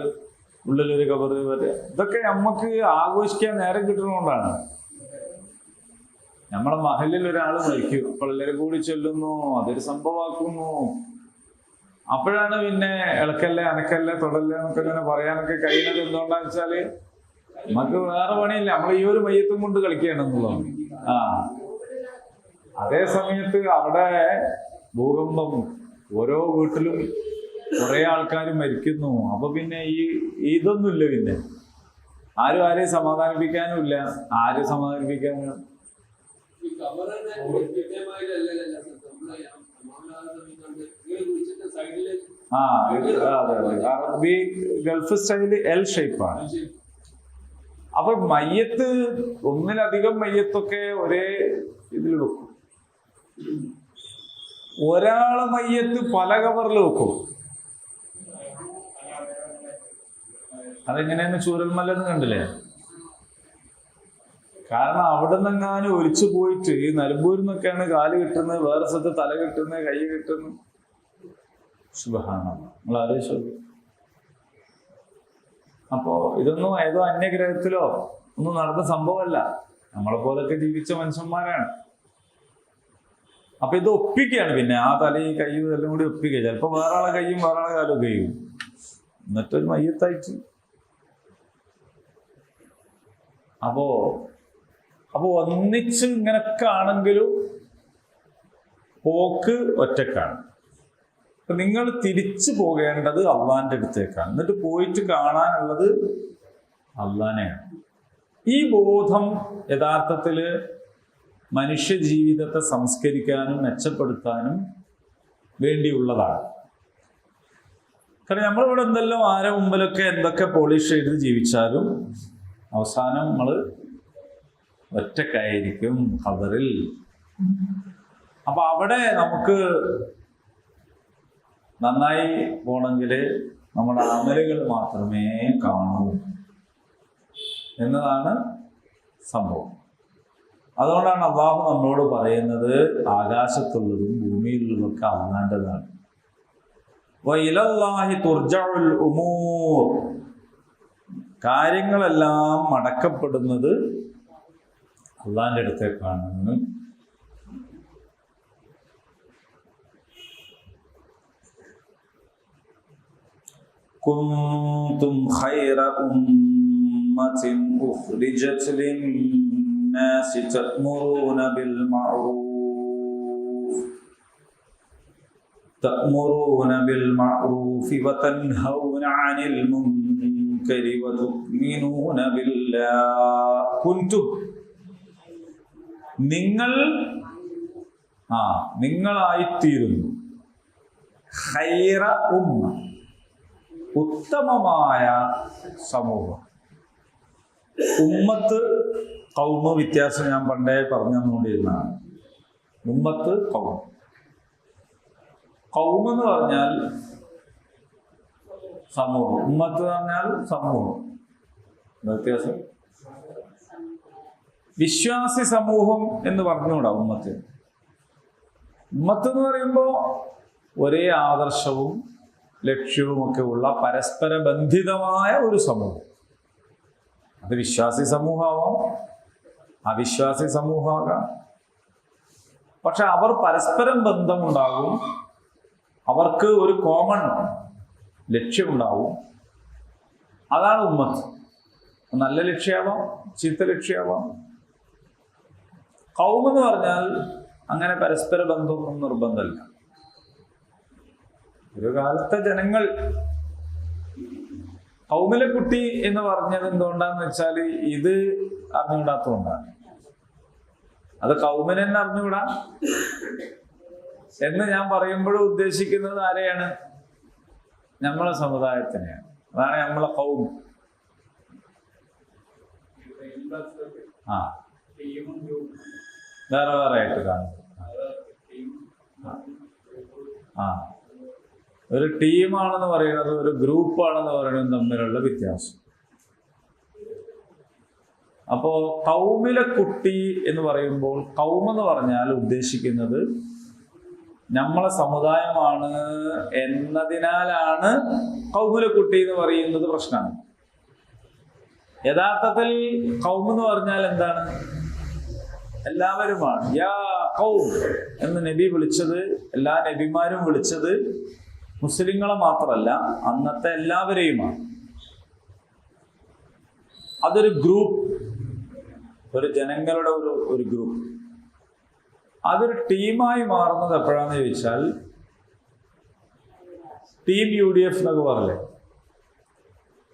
ഉള്ളിലൊരു കവറ് വരെ. ഇതൊക്കെ നമുക്ക് ആഘോഷിക്കാൻ നേരം കിട്ടുന്നതുകൊണ്ടാണ്. നമ്മളെ മഹലിൽ ഒരാൾ മരിക്കും, അപ്പോൾ എല്ലാവരും കൂടി ചൊല്ലുന്നു, അതൊരു സംഭവമാക്കുന്നു. അപ്പോഴാണ് പിന്നെ ഇളക്കല്ലേ, അനക്കല്ലേ, തൊടല്ലേ എന്നൊക്കെ ഇങ്ങനെ പറയാനൊക്കെ കഴിയുന്നത്. എന്തുകൊണ്ടാന്ന് വെച്ചാല് നമുക്ക് വേറെ പണിയില്ല, നമ്മൾ ഈ ഒരു മയ്യത്തും കൊണ്ട് കളിക്കുകയാണെന്നുള്ളതാണ്. അതേ സമയത്ത് അവിടെ ഭൂകമ്പം, ഓരോ വീട്ടിലും കുറെ ആൾക്കാർ മരിക്കുന്നു. അപ്പൊ പിന്നെ ഇതൊന്നുമില്ല, പിന്നെ ആരെയും സമാധാനിപ്പിക്കാനും ഇല്ല. ആരെ സമാധാനിപ്പിക്കാനും? അറബി ഗൾഫ് സ്റ്റൈല് എൽ ഷേപ്പാണ്. അപ്പൊ മയ്യത്ത്, ഒന്നിലധികം മയ്യത്തൊക്കെ ഒരേ ഇതിൽ വെക്കും. ഒരാളെ മയ്യത്ത് പല കവറിൽ വെക്കും. അതെങ്ങനെയാന്ന് ചൂരൽമലെന്ന് കണ്ടില്ലേ? കാരണം അവിടെ നിന്നെങ്ങാനും ഒലിച്ചു പോയിട്ട് നിലമ്പൂരിൽ നിന്നൊക്കെയാണ് കാല് കിട്ടുന്നത്, വേറെ സ്ഥലത്ത് തല കിട്ടുന്നത്, കൈ കിട്ടുന്നത്. സുബ്ഹാനല്ലാഹ്, നിങ്ങൾ ആലോചിച്ചു. അപ്പോ ഇതൊന്നും ഏതോ അന്യഗ്രഹത്തിലോ ഒന്നും നടന്ന സംഭവമല്ല. നമ്മളെ പോലൊക്കെ ജീവിച്ച മനുഷ്യന്മാരാണ്. അപ്പൊ ഇത് ഒപ്പിക്കുകയാണ്. പിന്നെ ആ തലയും കൈയും എല്ലാം കൂടി ഒപ്പിക്കുക. ചിലപ്പോ വേറെ ആളെ കൈയും വേറെ ആളെ കാലും ഒക്കെ ചെയ്യും. എന്നിട്ടൊരു മയ്യത്തായിട്ട്. അപ്പോ ഒന്നിച്ച് ഇങ്ങനൊക്കെ ആണെങ്കിലും പോക്ക് ഒറ്റക്കാണ്. അപ്പൊ നിങ്ങൾ തിരിച്ചു പോകേണ്ടത് അള്ളാന്റെ അടുത്തേക്കാണ്. എന്നിട്ട് പോയിട്ട് കാണാനുള്ളത് അള്ളാനെയാണ്. ഈ ബോധം യഥാർത്ഥത്തില് മനുഷ്യ ജീവിതത്തെ സംസ്കരിക്കാനും മെച്ചപ്പെടുത്താനും വേണ്ടിയുള്ളതാണ്. കാരണം നമ്മളിവിടെ എന്തെല്ലാം ആരെ മുമ്പിലൊക്കെ എന്തൊക്കെ പോളിഷ് ചെയ്ത് ജീവിച്ചാലും അവസാനം നമ്മൾ ഒറ്റക്കായിരിക്കും ഖബറിൽ. അപ്പൊ അവിടെ നമുക്ക് നന്നായി പോണെങ്കിൽ നമ്മുടെ അമലുകൾ മാത്രമേ കാണൂ എന്നതാണ് സംഭവം. അതുകൊണ്ടാണ് അല്ലാഹു നമ്മളോട് പറയുന്നത് ആകാശത്തുള്ളതും ഭൂമിയിലുള്ളതൊക്കെ അള്ളാൻ്റെതാണ്. വഇലല്ലാഹി തുർജഉൽ ഉമൂർ, കാര്യങ്ങളെല്ലാം മടക്കപ്പെടുന്നത് അള്ളാന്റെ അടുത്തേക്കാണ്. കുന്തും ഖൈറ ഉമ്മത്തിൻ ഉഖ്രിജത് ലിന്നാസ് الناس تأمرون بالمعروف وتنهون عن المنكر وتؤمنون بالله كنتم നിങ്ങളായിത്തീരുന്നു ഖൈറ ഉമ്മ ഉത്തമമായ സമൂഹം. ഉമ്മത്ത് ഖൗമ് വ്യത്യാസം ഞാൻ പണ്ടേ പറഞ്ഞുകൊണ്ടിരുന്നതാണ്. ഉമ്മത്ത് ഖൗം. ഖൗം എന്ന് പറഞ്ഞാൽ സമൂഹം, ഉമ്മത്ത് എന്ന് പറഞ്ഞാൽ സമൂഹം. വ്യത്യാസം. വിശ്വാസി സമൂഹം എന്ന് പറഞ്ഞുകൂടാ ഉമ്മത്ത്. ഉമ്മത്ത് എന്ന് പറയുമ്പോൾ ഒരേ ആദർശവും ലക്ഷ്യവുമൊക്കെ ഉള്ള പരസ്പര ബന്ധിതമായ ഒരു സമൂഹം. അത് വിശ്വാസി സമൂഹമാവാം, അവിശ്വാസി സമൂഹമാകാം. പക്ഷെ അവർ പരസ്പരം ബന്ധമുണ്ടാകും, അവർക്ക് ഒരു കോമൺ ലക്ഷ്യമുണ്ടാവും. അതാണ് ഉമ്മത്ത്. നല്ല ലക്ഷ്യമാവാം, ചീത്ത ലക്ഷ്യമാവാം. ഖൗം എന്ന് പറഞ്ഞാൽ അങ്ങനെ പരസ്പര ബന്ധമൊന്നും നിർബന്ധമില്ല. ഒരു കാലത്തെ ജനങ്ങൾ ഖൗമിലെ കുട്ടി എന്ന് പറഞ്ഞത് എന്തുകൊണ്ടാന്ന് വെച്ചാൽ ഇത് അറിഞ്ഞുകൂടാത്തതുകൊണ്ടാണ്. അത് ഖൗമിനെ തന്നെ അറിഞ്ഞുകൂടാ എന്ന് ഞാൻ പറയുമ്പോഴും ഉദ്ദേശിക്കുന്നത് ആരെയാണ്? നമ്മളെ സമുദായത്തിനെയാണ്. അതാണ് നമ്മളെ ഖൗം. വേറെ വേറെ ആയിട്ട് കാണും. ഒരു ടീമാണെന്ന് പറയുന്നത് ഒരു ഗ്രൂപ്പാണെന്ന് പറയുന്നത് തമ്മിലുള്ള വ്യത്യാസം. അപ്പോ ഖൗമിലെ കുട്ടി എന്ന് പറയുമ്പോൾ ഖൗം എന്ന് പറഞ്ഞാൽ ഉദ്ദേശിക്കുന്നത് നമ്മളെ സമുദായമാണ് എന്നതിനാലാണ് ഖൗമിലെ കുട്ടി എന്ന് പറയുന്നത് പ്രശ്നമാണ്. യഥാർത്ഥത്തിൽ ഖൗം എന്ന് പറഞ്ഞാൽ എന്താണ്? എല്ലാവരുമാണ്. യാ ഖൗം എന്ന് നബി വിളിച്ചത്, എല്ലാ നബിമാരും വിളിച്ചത് മുസ്ലിങ്ങളെ മാത്രമല്ല, അന്നത്തെ എല്ലാവരെയുമാണ്. അതൊരു ഗ്രൂപ്പ്, ഒരു ജനങ്ങളുടെ ഒരു ഗ്രൂപ്പ്. അതൊരു ടീമായി മാറുന്നത് എപ്പോഴാന്ന് ചോദിച്ചാൽ ടീം UDF എന്നൊക്കെ പറയല്ലേ,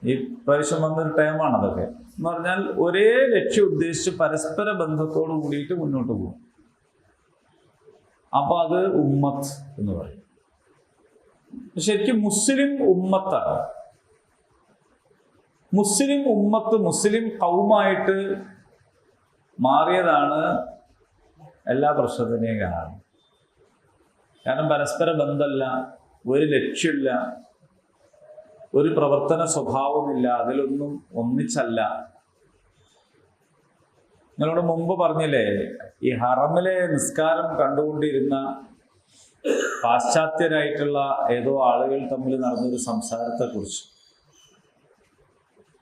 ഈ പ്രാവശ്യം വന്നൊരു ടൈമാണ് അതൊക്കെ. എന്ന് പറഞ്ഞാൽ ഒരേ ലക്ഷ്യം ഉദ്ദേശിച്ച് പരസ്പര ബന്ധത്തോട് കൂടിയിട്ട് മുന്നോട്ട് പോകും. അപ്പൊ അത് ഉമ്മത്ത് എന്ന് പറയും. ശരിക്കും മുസ്ലിം ഉമ്മത്താണ്. മുസ്ലിം ഉമ്മത്ത്, മുസ്ലിം ഖൗമായിട്ട് മാറിയതാണ് എല്ലാ പ്രശ്നത്തിനെയും കാരണം. കാരണം പരസ്പര ബന്ധമല്ല, ഒരു ലക്ഷ്യമില്ല, ഒരു പ്രവർത്തന സ്വഭാവമില്ല, അതിലൊന്നും ഒന്നിച്ചല്ല. നിങ്ങളോട് മുമ്പ് പറഞ്ഞില്ലേ, ഈ ഹറമിലെ നിസ്കാരം കണ്ടുകൊണ്ടിരുന്ന പാശ്ചാത്യരായിട്ടുള്ള ഏതോ ആളുകൾ തമ്മിൽ നടന്നൊരു സംസാരത്തെ കുറിച്ച്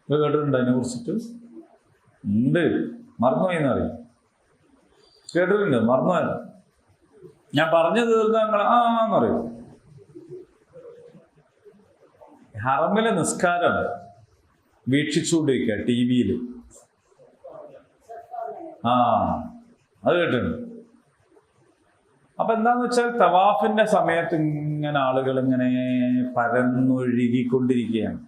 കേട്ടിട്ടുണ്ട്? അതിനെ കുറിച്ചിട്ട് ഉണ്ട്. മറന്നുപോയിന്നറിയും. കേട്ടിട്ടുണ്ട്? മറന്നുപോയത്. ഞാൻ പറഞ്ഞു തീർന്ന നിങ്ങൾ എന്നറിയും. ഹറമിലെ നിസ്കാരം വീക്ഷിച്ചുകൊണ്ടിരിക്കുക TV-യിൽ. അത് കേട്ടിട്ടുണ്ട്. അപ്പൊ എന്താന്ന് വെച്ചാൽ തവാഫിന്റെ സമയത്ത് ഇങ്ങനെ ആളുകൾ ഇങ്ങനെ പരന്നൊഴുകിക്കൊണ്ടിരിക്കുകയാണ്.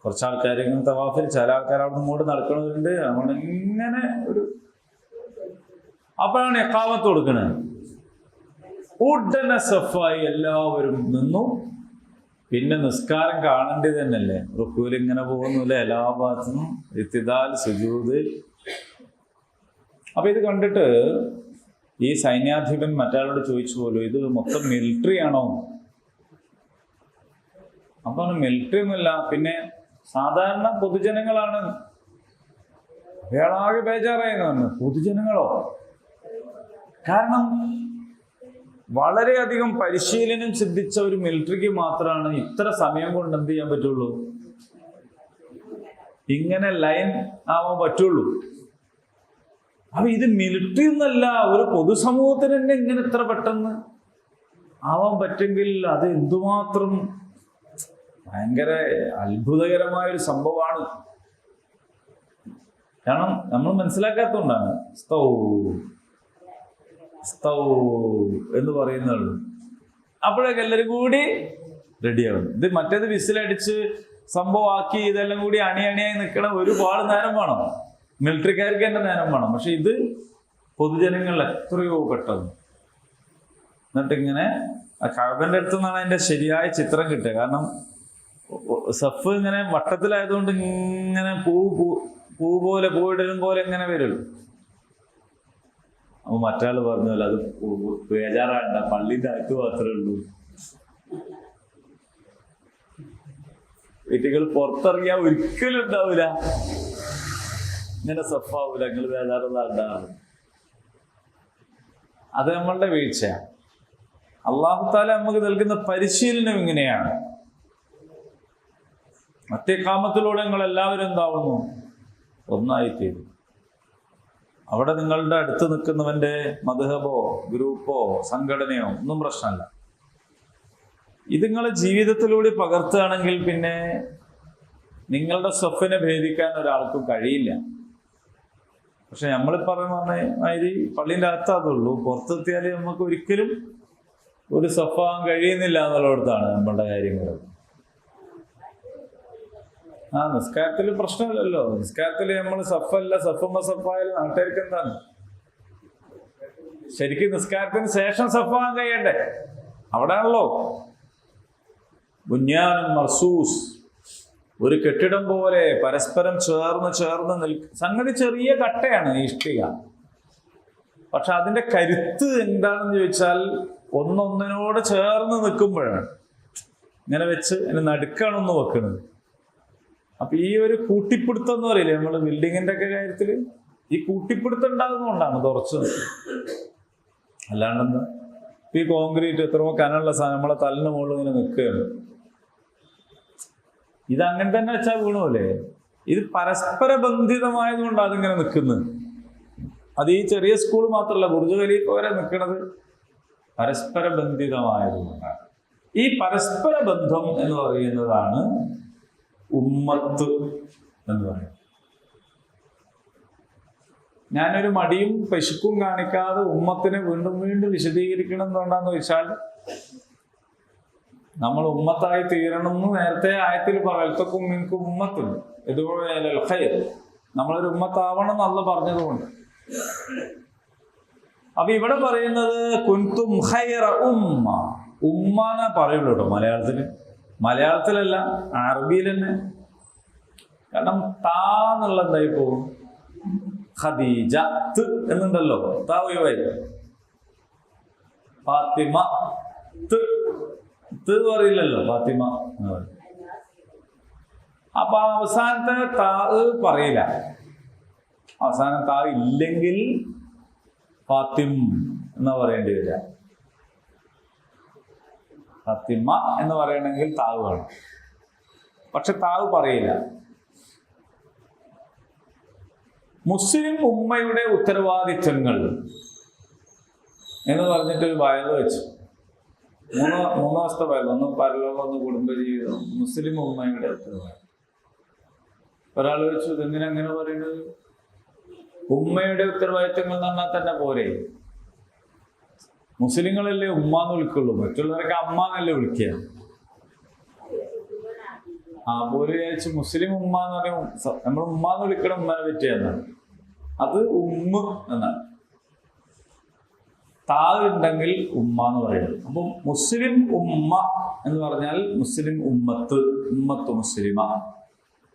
കുറച്ച് ആൾക്കാർ ഇങ്ങനെ തവാഫിൽ, ചില ആൾക്കാർ അവിടെ ഇങ്ങോട്ട് നടക്കണവരുണ്ട്. നമ്മളിങ്ങനെ ഒരു അപ്പോഴാണ് ഇഖാമത്ത് കൊടുക്കണത്. ഉടനെ സഫായി എല്ലാവരും നിന്നു. പിന്നെ നിസ്കാരം കാണേണ്ടത് തന്നെയല്ലേ, റുക്കൂൽ ഇങ്ങനെ പോകുന്നില്ല എല്ലാ ഭാഗത്തുനിന്നും, ഇത്തിദാൽ, സുജൂദ്. അപ്പൊ ഇത് കണ്ടിട്ട് ഈ സൈന്യാധിപൻ മറ്റാളോട് ചോദിച്ചു പോലും, ഇത് മൊത്തം മിലിറ്ററി ആണോ? അപ്പൊ മിലിറ്ററി ഒന്നുമില്ല, പിന്നെ സാധാരണ പൊതുജനങ്ങളാണ്. അയാളാകെ ബേജാറായെന്ന് പറഞ്ഞു. പൊതുജനങ്ങളോ? കാരണം വളരെയധികം പരിശീലനം സിദ്ധിച്ച ഒരു മിലിറ്ററിക്ക് മാത്രമാണ് ഇത്ര സമയം കൊണ്ട് എന്ത് ചെയ്യാൻ പറ്റുള്ളൂ, ഇങ്ങനെ ലൈൻ ആവാൻ പറ്റുള്ളൂ. അപ്പൊ ഇത് മിലിറ്ററി ഒന്നല്ല, ഒരു പൊതുസമൂഹത്തിന് തന്നെ ഇങ്ങനെ ഇത്ര പെട്ടെന്ന് ആവാൻ പറ്റുമെങ്കിൽ അത് എന്തുമാത്രം ഭയങ്കര അത്ഭുതകരമായൊരു സംഭവമാണ്. കാരണം നമ്മൾ മനസ്സിലാക്കാത്തതുകൊണ്ടാണ് സ്തൗ സ്തൗ എന്ന് പറയുന്നുള്ളൂ. അപ്പോഴൊക്കെ എല്ലാവരും കൂടി റെഡിയാവും. ഇത് മറ്റേത് വിസിലടിച്ച് സംഭവമാക്കി ഇതെല്ലാം കൂടി അണിയായി നിൽക്കണം ഒരുപാട് നേരം വേണം, മിലിറ്ററിക്കാർക്ക് തന്നെ നേരം വേണം. പക്ഷെ ഇത് പൊതുജനങ്ങളിൽ എത്രയോ പെട്ടെന്ന്. എന്നിട്ടിങ്ങനെ ആ കഅബന്റെ അടുത്ത് നിന്നാണ് അതിന്റെ ശരിയായ ചിത്രം കിട്ടുക. കാരണം സഫ് ഇങ്ങനെ വട്ടത്തിലായതുകൊണ്ട് ഇങ്ങനെ പൂ പോലെ പൂവിടലും പോലെ ഇങ്ങനെ വരുള്ളൂ. അപ്പൊ മറ്റാള് പറഞ്ഞല്ലോ അത് ബേജാറാണ്ട, പള്ളിന്റെ അകത്ത് മാത്രമേ ഉള്ളൂ, വീട്ടുകൾ പുറത്തിറങ്ങിയാൽ ഒരിക്കലും ഉണ്ടാവില്ല, ഇങ്ങനെ സഫാവൂല, നിങ്ങൾ ബേജാറുണ്ടാകും. അത് നമ്മളുടെ വീഴ്ചയാണ്. അല്ലാഹു തആല നമുക്ക് നൽകുന്ന പരിശീലനം ഇങ്ങനെയാണ്. മറ്റേ കാമത്തിലൂടെ നിങ്ങൾ എല്ലാവരും എന്താവുന്നു, ഒന്നായിത്തീരും. അവിടെ നിങ്ങളുടെ അടുത്ത് നിൽക്കുന്നവന്റെ മദ്ഹബോ ഗ്രൂപ്പോ സംഘടനയോ ഒന്നും പ്രശ്നമല്ല. ഇത് നിങ്ങളെ ജീവിതത്തിലൂടെ പകർത്തുകയാണെങ്കിൽ പിന്നെ നിങ്ങളുടെ സ്വഫിനെ ഭേദിക്കാൻ ഒരാൾക്കും കഴിയില്ല. പക്ഷെ നമ്മൾ പറഞ്ഞ മാതിരി പള്ളിൻ്റെ അകത്താതുള്ളൂ, പുറത്തെത്തിയാൽ നമുക്ക് ഒരിക്കലും ഒരു സ്വഫാൻ കഴിയുന്നില്ല എന്നുള്ളിടത്താണ് നമ്മളുടെ കാര്യങ്ങൾ. നിസ്കാരത്തിൽ പ്രശ്നമില്ലല്ലോ. നിസ്കാരത്തിൽ നമ്മൾ സഫല്ല, സഫുമ്പ സഫായാലും നാട്ടുകാർക്ക് എന്താണ്? ശരിക്കും നിസ്കാരത്തിന് ശേഷം സഫാൻ കഴിയണ്ടേ? അവിടെയാണല്ലോ ബുന്യാനും മർസൂസ്, ഒരു കെട്ടിടം പോലെ പരസ്പരം ചേർന്ന് സംഗതി ചെറിയ കട്ടയാണ് ഇഷ്ടിക. പക്ഷെ അതിന്റെ കരുത്ത് എന്താണെന്ന് ചോദിച്ചാൽ ഒന്നൊന്നിനോട് ചേർന്ന് നിൽക്കുമ്പോഴാണ്. ഇങ്ങനെ വെച്ച് അതിന് നടുക്കാണൊന്ന് വെക്കുന്നത്. അപ്പൊ ഈ ഒരു കൂട്ടിപ്പിടുത്തം എന്ന് പറയില്ലേ നമ്മള് ബിൽഡിങ്ങിന്റെ ഒക്കെ കാര്യത്തില്, ഈ കൂട്ടിപ്പിടുത്തം ഉണ്ടാകുന്നതുകൊണ്ടാണ് ഇത് ഉറച്ചു നിൽക്കുന്നത്. അല്ലാണ്ടെന്ന് ഈ കോൺക്രീറ്റ് എത്രയോ കനമുള്ള സാധനം നമ്മളെ തലിന് മുകളിൽ ഇങ്ങനെ നിൽക്കുകയാണ്. ഇതങ്ങനെ തന്നെ വെച്ചാൽ വീണുമല്ലേ? ഇത് പരസ്പര ബന്ധിതമായതുകൊണ്ടാണ് അതിങ്ങനെ നിൽക്കുന്നത്. അത് ഈ ചെറിയ സ്കൂൾ മാത്രമല്ല, ബുർജ് ഖലീഫ വരെ നിൽക്കുന്നത് പരസ്പര ബന്ധിതമായതുകൊണ്ടാണ്. ഈ പരസ്പര ബന്ധം എന്ന് പറയുന്നതാണ് ഉമ്മത്ത് എന്ന് പറയുന്നത്. ഞാനൊരു മടിയും പശുക്കും കാണിക്കാതെ ഉമ്മത്തിനെ വീണ്ടും വീണ്ടും വിശദീകരിക്കണം എന്നുണ്ടാന്ന് വെച്ചാൽ, നമ്മൾ ഉമ്മത്തായി തീരണമെന്ന് നേരത്തെ ആയത്തിൽ പറയൽത്തക്കും നിങ്ങൾക്ക് ഉമ്മത്തുണ്ട്, ഇതുപോലെ നമ്മളൊരു ഉമ്മത്താവണം എന്നല്ല പറഞ്ഞതുകൊണ്ട്. അപ്പൊ ഇവിടെ പറയുന്നത് കുൻതും ഖൈറ ഉമ്മ, ഉമ്മ പറയുള്ളൂ കേട്ടോ മലയാളത്തിലല്ല, അറബിയിൽ തന്നെ. കാരണം താ എന്നുള്ള എന്തായി പോകും, ഖദീജ എന്നുണ്ടല്ലോ, താ ഒഴിവായി. ഫാത്തിമ പറയില്ലല്ലോ, ഫാത്തിമ എന്ന് പറയും. അപ്പൊ അവസാനത്തെ താ പറയില്ല. അവസാനം താ ഇല്ലെങ്കിൽ ഫാത്തിം എന്ന് പറയേണ്ടി വരിക. ഫാത്തിമ എന്ന് പറയണമെങ്കിൽ താവ് വേണം, പക്ഷെ താവ് പറയില്ല. മുസ്ലിം ഉമ്മയുടെ ഉത്തരവാദിത്വങ്ങൾ എന്ന് പറഞ്ഞിട്ടൊരു വയല് വെച്ചു. മൂന്ന് ദിവസത്തെ വയൽ, ഒന്ന് പരലോകം, ഒന്ന് കുടുംബജീവിതം. മുസ്ലിം ഉമ്മയുടെ ഉത്തരവാദിത്വം. ഒരാൾ വെച്ചു, ഇതെങ്ങനെ അങ്ങനെ പറയുന്നത്? ഉമ്മയുടെ ഉത്തരവാദിത്വങ്ങൾ എന്ന് പറഞ്ഞാൽ തന്നെ പോരെ. മുസ്ലിങ്ങളല്ലേ ഉമ്മാന്ന് വിളിക്കുള്ളൂ, മറ്റുള്ളവരൊക്കെ അമ്മ എന്നല്ലേ വിളിക്കുക. പോലും വിചാരിച്ചു മുസ്ലിം ഉമ്മ എന്ന് പറഞ്ഞാൽ നമ്മൾ ഉമ്മാന്ന് വിളിക്കണം ഉമ്മനെ പറ്റിയെന്നാണ്. അത് ഉമ്മ എന്നാണ്. താഴുണ്ടെങ്കിൽ ഉമ്മ എന്ന് പറയുന്നത്. അപ്പൊ മുസ്ലിം ഉമ്മ എന്ന് പറഞ്ഞാൽ മുസ്ലിം ഉമ്മത്ത്, ഉമ്മത്ത് മുസ്ലിമ,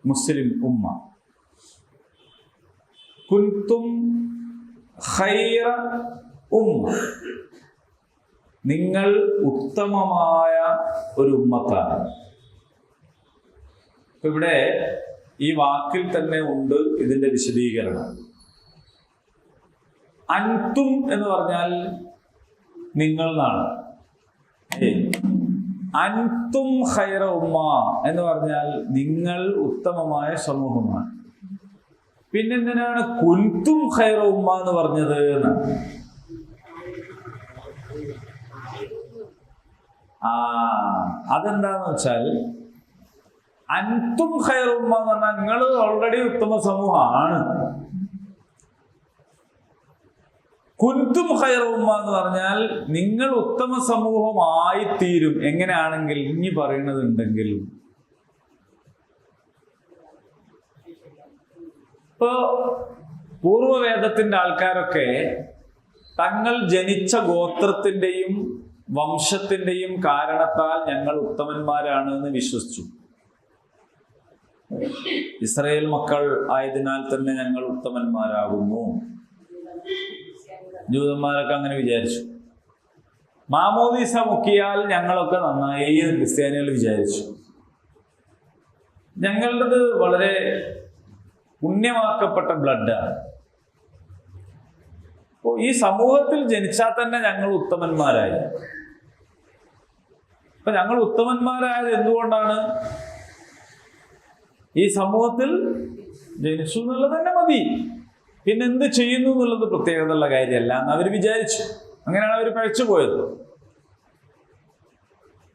മുസ്ലിം ഉമ്മ. കുൻതും ഖൈറ ഉമ്മ, നിങ്ങൾ ഉത്തമമായ ഒരു ഉമ്മത്താണ്. ഇവിടെ ഈ വാക്കിൽ തന്നെ ഉണ്ട് ഇതിന്റെ വിശദീകരണം. അൻതും എന്ന് പറഞ്ഞാൽ നിങ്ങൾ എന്നാണ്. അൻതും ഖൈറ ഉമ്മ എന്ന് പറഞ്ഞാൽ നിങ്ങൾ ഉത്തമമായ സമൂഹമാണ്. പിന്നെന്തിനാണ് കുൻതും ഖൈറ ഉമ്മ എന്ന് പറഞ്ഞത് എന്നാണ്. അതെന്താന്ന് വെച്ചാൽ അൻതും ഖൈറ ഉമ്മ എന്ന് പറഞ്ഞാൽ നിങ്ങൾ ഓൾറെഡി ഉത്തമ സമൂഹമാണ്. കുന്തും ഖൈറ ഉമ്മ എന്ന് പറഞ്ഞാൽ നിങ്ങൾ ഉത്തമ സമൂഹമായിത്തീരും. എങ്ങനെയാണെങ്കിൽ ഇനി പറയുന്നതുണ്ടെങ്കിൽ, ഇപ്പോ പൂർവവേദത്തിന്റെ ആൾക്കാരൊക്കെ തങ്ങൾ ജനിച്ച ഗോത്രത്തിന്റെയും വംശത്തിന്റെയും കാരണത്താൽ ഞങ്ങൾ ഉത്തമന്മാരാണ് എന്ന് വിശ്വസിച്ചു. ഇസ്രായേൽ മക്കൾ ആയതിനാൽ തന്നെ ഞങ്ങൾ ഉത്തമന്മാരാകുന്നു. ജൂതന്മാരൊക്കെ അങ്ങനെ വിചാരിച്ചു. മാമോദീസ മുക്കിയാൽ ഞങ്ങളൊക്കെ നന്നായി എന്ന് ക്രിസ്ത്യാനികൾ വിചാരിച്ചു. ഞങ്ങളുടേത് വളരെ പുണ്യമാക്കപ്പെട്ട ബ്ലഡാണ്. അപ്പോൾ ഈ സമൂഹത്തിൽ ജനിച്ചാൽ തന്നെ ഞങ്ങൾ ഉത്തമന്മാരായി. അപ്പൊ ഞങ്ങൾ ഉത്തമന്മാരായത് എന്തുകൊണ്ടാണ്? ഈ സമൂഹത്തിൽ ജനിച്ചു എന്നുള്ളത് തന്നെ മതി, പിന്നെ എന്ത് ചെയ്യുന്നു എന്നുള്ളത് പ്രത്യേകതയുള്ള കാര്യമല്ല എന്ന് അവർ വിചാരിച്ചു. അങ്ങനെയാണ് അവർ പഴച്ചു പോയത്.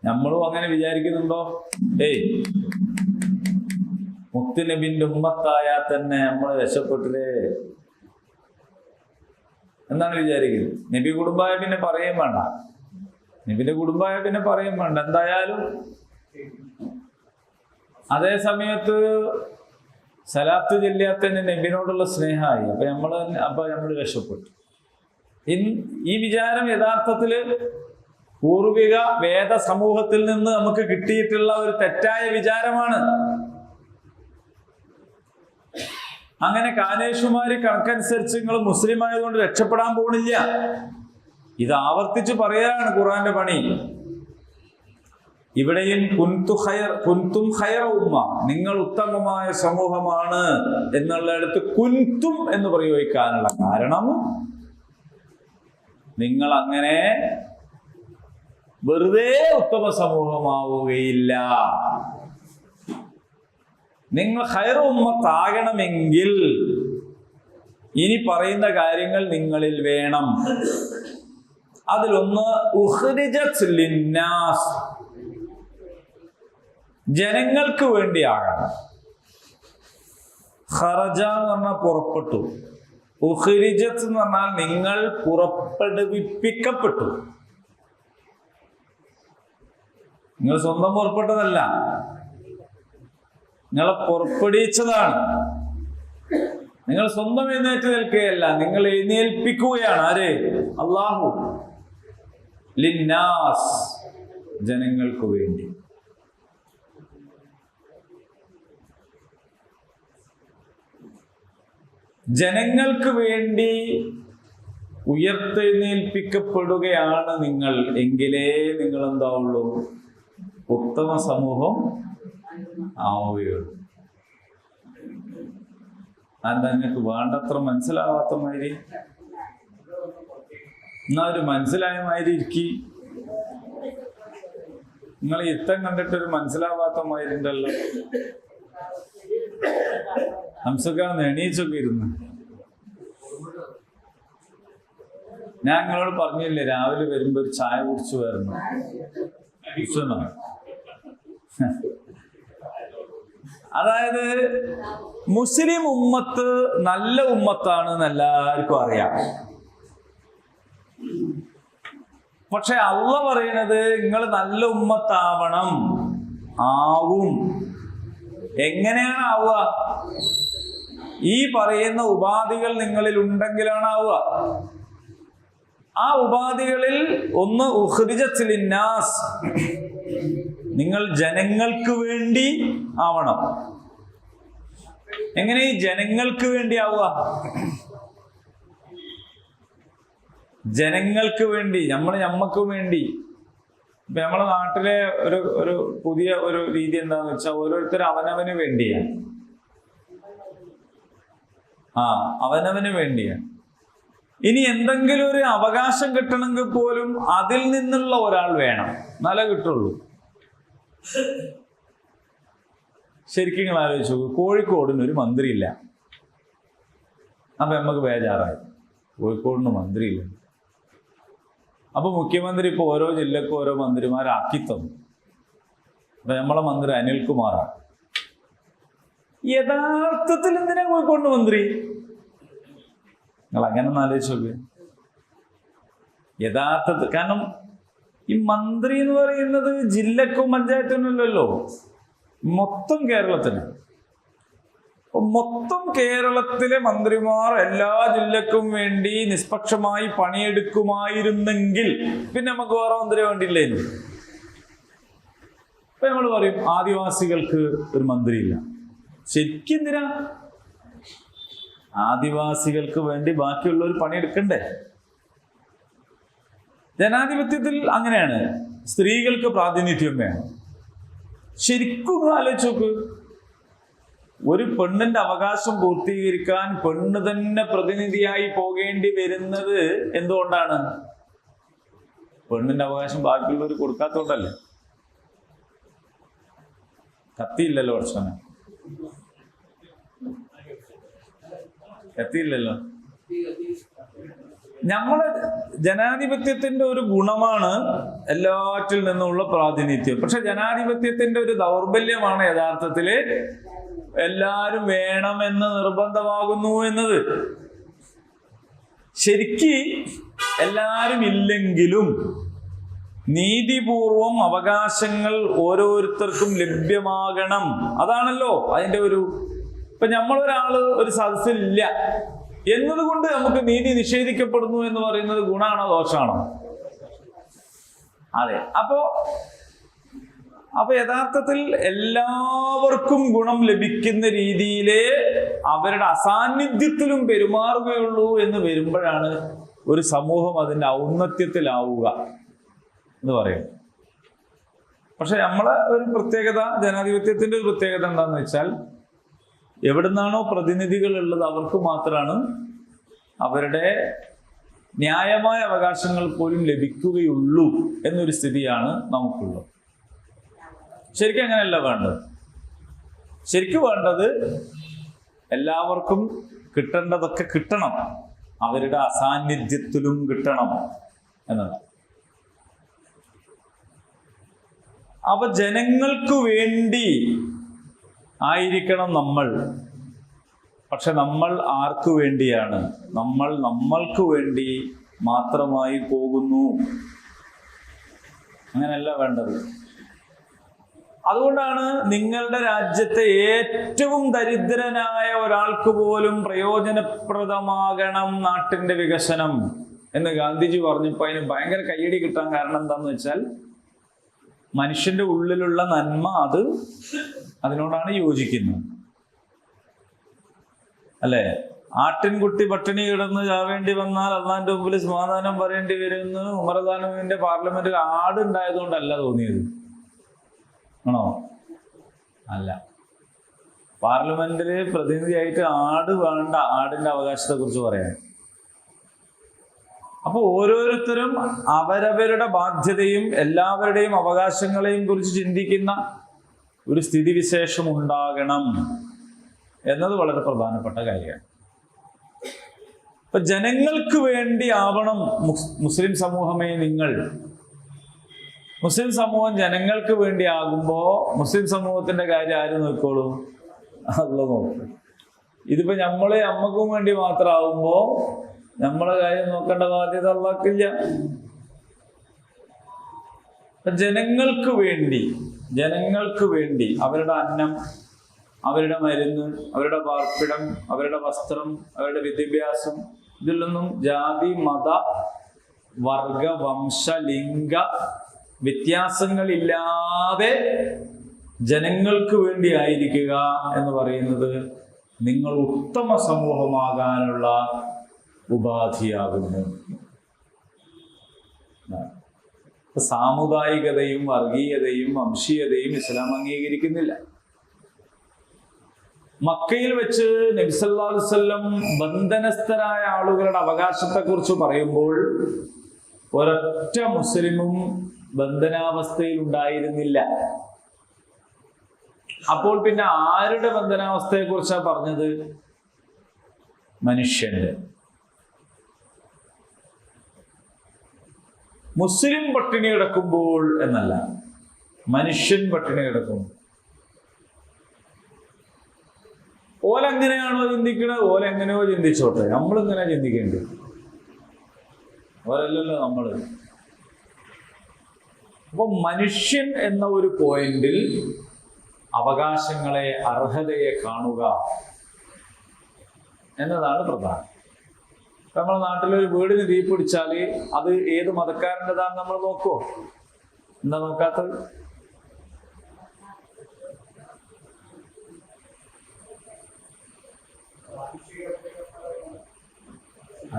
നമ്മളും അങ്ങനെ വിചാരിക്കുന്നുണ്ടോ? മുത്തുനബിന്റെ ഉമ്മത്തായാൽ തന്നെ നമ്മൾ രക്ഷപ്പെട്ടില്ലേ എന്നാണ് വിചാരിക്കുന്നത്. നബി കുടുംബമായ പിന്നെ പറയും വേണ്ട, നബിന്റെ കുടുംബമായ പിന്നെ പറയും വേണ്ട. എന്തായാലും അതേ സമയത്ത് സലാത്ത് ചൊല്ലിയാത്തന്നെ നബിനോടുള്ള സ്നേഹമായി. അപ്പൊ നമ്മൾ രക്ഷപ്പെട്ടു. ഈ വിചാരം യഥാർത്ഥത്തില് പൂർവിക വേദ സമൂഹത്തിൽ നിന്ന് നമുക്ക് കിട്ടിയിട്ടുള്ള ഒരു തെറ്റായ വിചാരമാണ്. അങ്ങനെ കാനേഷുമാര് കണക്കനുസരിച്ച് നിങ്ങൾ മുസ്ലിം ആയതുകൊണ്ട് രക്ഷപ്പെടാൻ പോണില്ല. ഇത് ആവർത്തിച്ച് പറയാണ് ഖുർആന്റെ പണി. ഇവിടെയും കുന്തും ഖൈറ ഉമ്മ, നിങ്ങൾ ഉത്തമമായ സമൂഹമാണ് എന്നുള്ളിടത്ത് കുന്തും എന്ന് പ്രയോഗിക്കാനുള്ള കാരണം, നിങ്ങൾ അങ്ങനെ വെറുതെ ഉത്തമ സമൂഹമാവുകയില്ല. നിങ്ങൾ ഖൈറ ഉമ്മത്താകണമെങ്കിൽ ഇനി പറയുന്ന കാര്യങ്ങൾ നിങ്ങളിൽ വേണം. അതിലൊന്ന് ഉഖ്രിജത് ലിന്നാസ്, ജനങ്ങൾക്ക് വേണ്ടിയാകണം. ഖറജ എന്ന് പറഞ്ഞാൽ പുറപ്പെട്ടു, ഉഖ്രിജത്ത് എന്ന് പറഞ്ഞാൽ നിങ്ങൾ പുറപ്പെടുവിപ്പിക്കപ്പെട്ടു. നിങ്ങൾ സ്വന്തം പുറപ്പെട്ടതല്ല, നിങ്ങളെ പുറപ്പെടുവിച്ചതാണ്. നിങ്ങൾ സ്വന്തം എഴുന്നേറ്റ് നിൽക്കുകയല്ല, നിങ്ങൾ എഴുന്നേൽപ്പിക്കുകയാണ്. ആര്? അല്ലാഹു. ലിന്നാസ്, ജനങ്ങൾക്ക് വേണ്ടി. ജനങ്ങൾക്ക് വേണ്ടി ഉയർത്തെഴുന്നേൽപ്പിക്കപ്പെടുകയാണ് നിങ്ങൾ. എങ്കിലേ നിങ്ങൾ എന്താവുള്ളൂ? ഉത്തമ സമൂഹം ആവുകയുള്ളൂ. അതെന്താ നിങ്ങൾക്ക് വേണ്ടത്ര മനസ്സിലാവാത്ത മാതിരി? എന്നാ ഒരു മനസ്സിലായ മാതിരി ഇരിക്കി. നിങ്ങൾ യുദ്ധം കണ്ടിട്ടൊരു മനസ്സിലാവാത്ത മാതിരി ഉണ്ടല്ലോ. ഹംസക്കാന്ന് എണീച്ചൊക്കെ ഇരുന്ന്. ഞാൻ നിങ്ങളോട് പറഞ്ഞില്ലേ രാവിലെ വരുമ്പോ ഒരു ചായ കുടിച്ചു വരണം. അതായത് മുസ്ലിം ഉമ്മത്ത് നല്ല ഉമ്മത്താണ് എന്ന് എല്ലാവർക്കും അറിയാം. പക്ഷെ അള്ളാഹ് പറയണത് നിങ്ങൾ നല്ല ഉമ്മത്താവണം. ആവും. എങ്ങനെയാണ് ആവുക? ഈ പറയുന്ന ഉപാധികൾ നിങ്ങളിൽ ഉണ്ടെങ്കിലാണ് ആവുക. ആ ഉപാധികളിൽ ഒന്ന് ഉഖ്രിജത് ലിന്നാസ്, നിങ്ങൾ ജനങ്ങൾക്ക് വേണ്ടി ആവണം. എങ്ങനെ ഈ ജനങ്ങൾക്ക് വേണ്ടി ആവുക? ജനങ്ങൾക്ക് വേണ്ടി, നമ്മക്ക് വേണ്ടി. ഇപ്പൊ നമ്മളെ നാട്ടിലെ ഒരു പുതിയ ഒരു രീതി എന്താന്ന് വെച്ചാൽ ഓരോരുത്തർ അവനവന് വേണ്ടിയാണ്. അവനവന് വേണ്ടിയാണ്. ഇനി എന്തെങ്കിലും ഒരു അവകാശം കിട്ടണമെങ്കിൽ പോലും അതിൽ നിന്നുള്ള ഒരാൾ വേണം, എന്നാലേ കിട്ടുള്ളൂ. ശരിക്കും നിങ്ങൾ ആലോചിച്ചു, കോഴിക്കോടിന് ഒരു മന്ത്രിയില്ല. അപ്പൊ നമുക്ക് ബേജാറായി, കോഴിക്കോടിന് മന്ത്രിയില്ല. അപ്പൊ മുഖ്യമന്ത്രി ഇപ്പൊ ഓരോ ജില്ലക്കും ഓരോ മന്ത്രിമാരാക്കി തന്നു. അപ്പൊ നമ്മളെ മന്ത്രി അനിൽകുമാറാണ്. യഥാർത്ഥത്തിൽ എന്തിനാ കോഴിക്കോടിന് മന്ത്രി? നിങ്ങൾ അങ്ങനെ ഒന്ന് ആലോചിച്ച് നോക്കുക. യഥാർത്ഥത്തിൽ. കാരണം ഈ മന്ത്രി എന്ന് പറയുന്നത് ജില്ലക്കും പഞ്ചായത്തിനല്ലല്ലോ, മൊത്തം കേരളത്തിന്. മൊത്തം കേരളത്തിലെ മന്ത്രിമാർ എല്ലാ ജില്ലക്കും വേണ്ടി നിഷ്പക്ഷമായി പണിയെടുക്കുമായിരുന്നെങ്കിൽ പിന്നെ നമുക്ക് വേറെ മന്ത്രി വേണ്ടിയില്ലേനു. ഇപ്പൊ നമ്മൾ പറയും ആദിവാസികൾക്ക് ഒരു മന്ത്രിയില്ല. ശരിക്കും എന്തിനാ? ആദിവാസികൾക്ക് വേണ്ടി ബാക്കിയുള്ളവർ പണിയെടുക്കണ്ടേ? ജനാധിപത്യത്തിൽ അങ്ങനെയാണ്, സ്ത്രീകൾക്ക് പ്രാതിനിധ്യം വേണം. ശരിക്കും ആലോചിച്ച് നോക്ക്, ഒരു പെണ്ണിന്റെ അവകാശം പൂർത്തീകരിക്കാൻ പെണ്ണ് തന്നെ പ്രതിനിധിയായി പോകേണ്ടി വരുന്നത് എന്തുകൊണ്ടാണ്? പെണ്ണിന്റെ അവകാശം ബാക്കിയുള്ളവർ കൊടുക്കാത്തോണ്ടല്ലേ. കത്തിയില്ലല്ലോ വർഷനെ, കത്തിയില്ലല്ലോ. നമ്മളെ ജനാധിപത്യത്തിന്റെ ഒരു ഗുണമാണ് എല്ലാറ്റിൽ നിന്നുള്ള പ്രാതിനിധ്യം. പക്ഷെ ജനാധിപത്യത്തിന്റെ ഒരു ദൗർബല്യമാണ് യഥാർത്ഥത്തില് എല്ലാരും വേണമെന്ന് നിർബന്ധമാകുന്നു എന്നത്. ശരിക്ക് എല്ലാരും ഇല്ലെങ്കിലും നീതിപൂർവം അവകാശങ്ങൾ ഓരോരുത്തർക്കും ലഭ്യമാകണം. അതാണല്ലോ അതിന്റെ ഒരു. ഇപ്പൊ നമ്മളൊരാള് ഒരു സദസ്സിലില്ല എന്നതുകൊണ്ട് നമുക്ക് നീതി നിഷേധിക്കപ്പെടുന്നു എന്ന് പറയുന്നത് ഗുണാണോ ദോഷാണോ? അതെ. അപ്പൊ യഥാർത്ഥത്തിൽ എല്ലാവർക്കും ഗുണം ലഭിക്കുന്ന രീതിയിലേ അവരുടെ അസാന്നിധ്യത്തിലും പെരുമാറുകയുള്ളൂ എന്ന് വരുമ്പോഴാണ് ഒരു സമൂഹം അതിന്റെ ഔന്നത്യത്തിലാവുക എന്ന് പറയും. പക്ഷെ നമ്മളെ ഒരു പ്രത്യേകത, ജനാധിപത്യത്തിന്റെ ഒരു പ്രത്യേകത എന്താന്ന് വെച്ചാൽ, എവിടുന്നാണോ പ്രതിനിധികൾ ഉള്ളത് അവർക്ക് മാത്രമാണ് അവരുടെ ന്യായമായ അവകാശങ്ങൾ പോലും ലഭിക്കുകയുള്ളൂ എന്നൊരു സ്ഥിതിയാണ് നമുക്കുള്ളത്. ശരിക്കും അങ്ങനെയല്ല വേണ്ടത്. ശരിക്കും വേണ്ടത് എല്ലാവർക്കും കിട്ടേണ്ടതൊക്കെ കിട്ടണം, അവരുടെ അസാന്നിധ്യത്തിലും കിട്ടണം എന്നതാണ്. അപ്പൊ ജനങ്ങൾക്ക് വേണ്ടി ആയിരിക്കണം നമ്മൾ. പക്ഷെ നമ്മൾ ആർക്കു വേണ്ടിയാണ്? നമ്മൾ നമ്മൾക്ക് വേണ്ടി മാത്രമായി പോകുന്നു. അങ്ങനെയല്ല വേണ്ടത്. അതുകൊണ്ടാണ് നിങ്ങളുടെ രാജ്യത്തെ ഏറ്റവും ദരിദ്രനായ ഒരാൾക്ക് പോലും പ്രയോജനപ്രദമാകണം നാട്ടിന്റെ വികസനം എന്ന് ഗാന്ധിജി പറഞ്ഞപ്പോൾ അതിന് ഭയങ്കര കയ്യടി കിട്ടാൻ കാരണം എന്താന്ന് വെച്ചാൽ, മനുഷ്യന്റെ ഉള്ളിലുള്ള നന്മ അതിനോടാണ് യോജിക്കുന്നത്. അല്ലെ? ആട്ടിൻകുട്ടി പട്ടിണി കിടന്ന് ചാവേണ്ടി വന്നാൽ അള്ളാന്റെ മുമ്പിൽ സമാധാനം പറയേണ്ടി വരുമെന്ന് ഉമർഖാനുവിന്റെ പാർലമെന്റിൽ ആടുണ്ടായതുകൊണ്ടല്ല തോന്നിയത്, ആണോ? അല്ല. പാർലമെന്റില് പ്രതിനിധിയായിട്ട് ആട് വേണ്ട, ആടിന്റെ അവകാശത്തെ കുറിച്ച് പറയാൻ. അപ്പൊ ഓരോരുത്തരും അവരവരുടെ ബാധ്യതയും എല്ലാവരുടെയും അവകാശങ്ങളെയും കുറിച്ച് ചിന്തിക്കുന്ന ഒരു സ്ഥിതിവിശേഷം ഉണ്ടാകണം എന്നത് വളരെ പ്രധാനപ്പെട്ട കാര്യമാണ്. ഇപ്പൊ ജനങ്ങൾക്ക് വേണ്ടി ആവണം മുസ്ലിം സമൂഹമേ നിങ്ങൾ. മുസ്ലിം സമൂഹം ജനങ്ങൾക്ക് വേണ്ടി ആകുമ്പോ മുസ്ലിം സമൂഹത്തിന്റെ കാര്യം ആര് നോക്കോളൂ? അള്ളാഹ് നോക്കും. ഇതിപ്പോ നമ്മക്കും വേണ്ടി മാത്രമാവുമ്പോ നമ്മളെ കാര്യം നോക്കേണ്ട ബാധ്യത അള്ളാഹ്ക്കില്ല. ജനങ്ങൾക്ക് വേണ്ടി അവരുടെ അന്നം, അവരുടെ മരുന്ന്, അവരുടെ പാർപ്പിടം, അവരുടെ വസ്ത്രം, അവരുടെ വിദ്യാഭ്യാസം, ഇതിലൊന്നും ജാതി, മത, വർഗ, വംശ, ലിംഗ വ്യത്യാസങ്ങളില്ലാതെ ജനങ്ങൾക്ക് വേണ്ടി ആയിരിക്കുക എന്ന് പറയുന്നത് നിങ്ങൾ ഉത്തമ സമൂഹമാകാനുള്ള ഉപാധിയാകുന്നു. സാമുദായികതയും വർഗീയതയും വംശീയതയും ഇസ്ലാം അംഗീകരിക്കുന്നില്ല. മക്കയിൽ വെച്ച് നബി സല്ലല്ലാഹു അലൈഹി വസല്ലം ബന്ധനസ്ഥരായ ആളുകളുടെ അവകാശത്തെക്കുറിച്ച് പറയുമ്പോൾ ഒരൊറ്റ മുസ്ലിമും ബന്ധനാവസ്ഥയിൽ ഉണ്ടായിരുന്നില്ല. അപ്പോൾ പിന്നെ ആരുടെ ബന്ധനാവസ്ഥയെ കുറിച്ചാണ് പറഞ്ഞത്? മനുഷ്യന്റെ. മുസ്ലിം പട്ടിണി കിടക്കുമ്പോൾ എന്നല്ല, മനുഷ്യൻ പട്ടിണി കിടക്കും. ഓലെങ്ങനെയാണോ ചിന്തിക്കുന്നത് ഓലെങ്ങനെയോ ചിന്തിച്ചോട്ടെ, നമ്മളിങ്ങനെ ചിന്തിക്കേണ്ടത്. അവരല്ലല്ലോ നമ്മള്. അപ്പൊ മനുഷ്യൻ എന്ന ഒരു പോയിന്റിൽ അവകാശങ്ങളെ, അർഹതയെ കാണുക എന്നതാണ് പ്രധാനം. നമ്മുടെ നാട്ടിലൊരു വീടിന് തീ പിടിച്ചാൽ അത് ഏത് മതക്കാരൻ്റെതാണെന്ന് നമ്മൾ നോക്കുമോ? എന്താ നോക്കാത്തത്?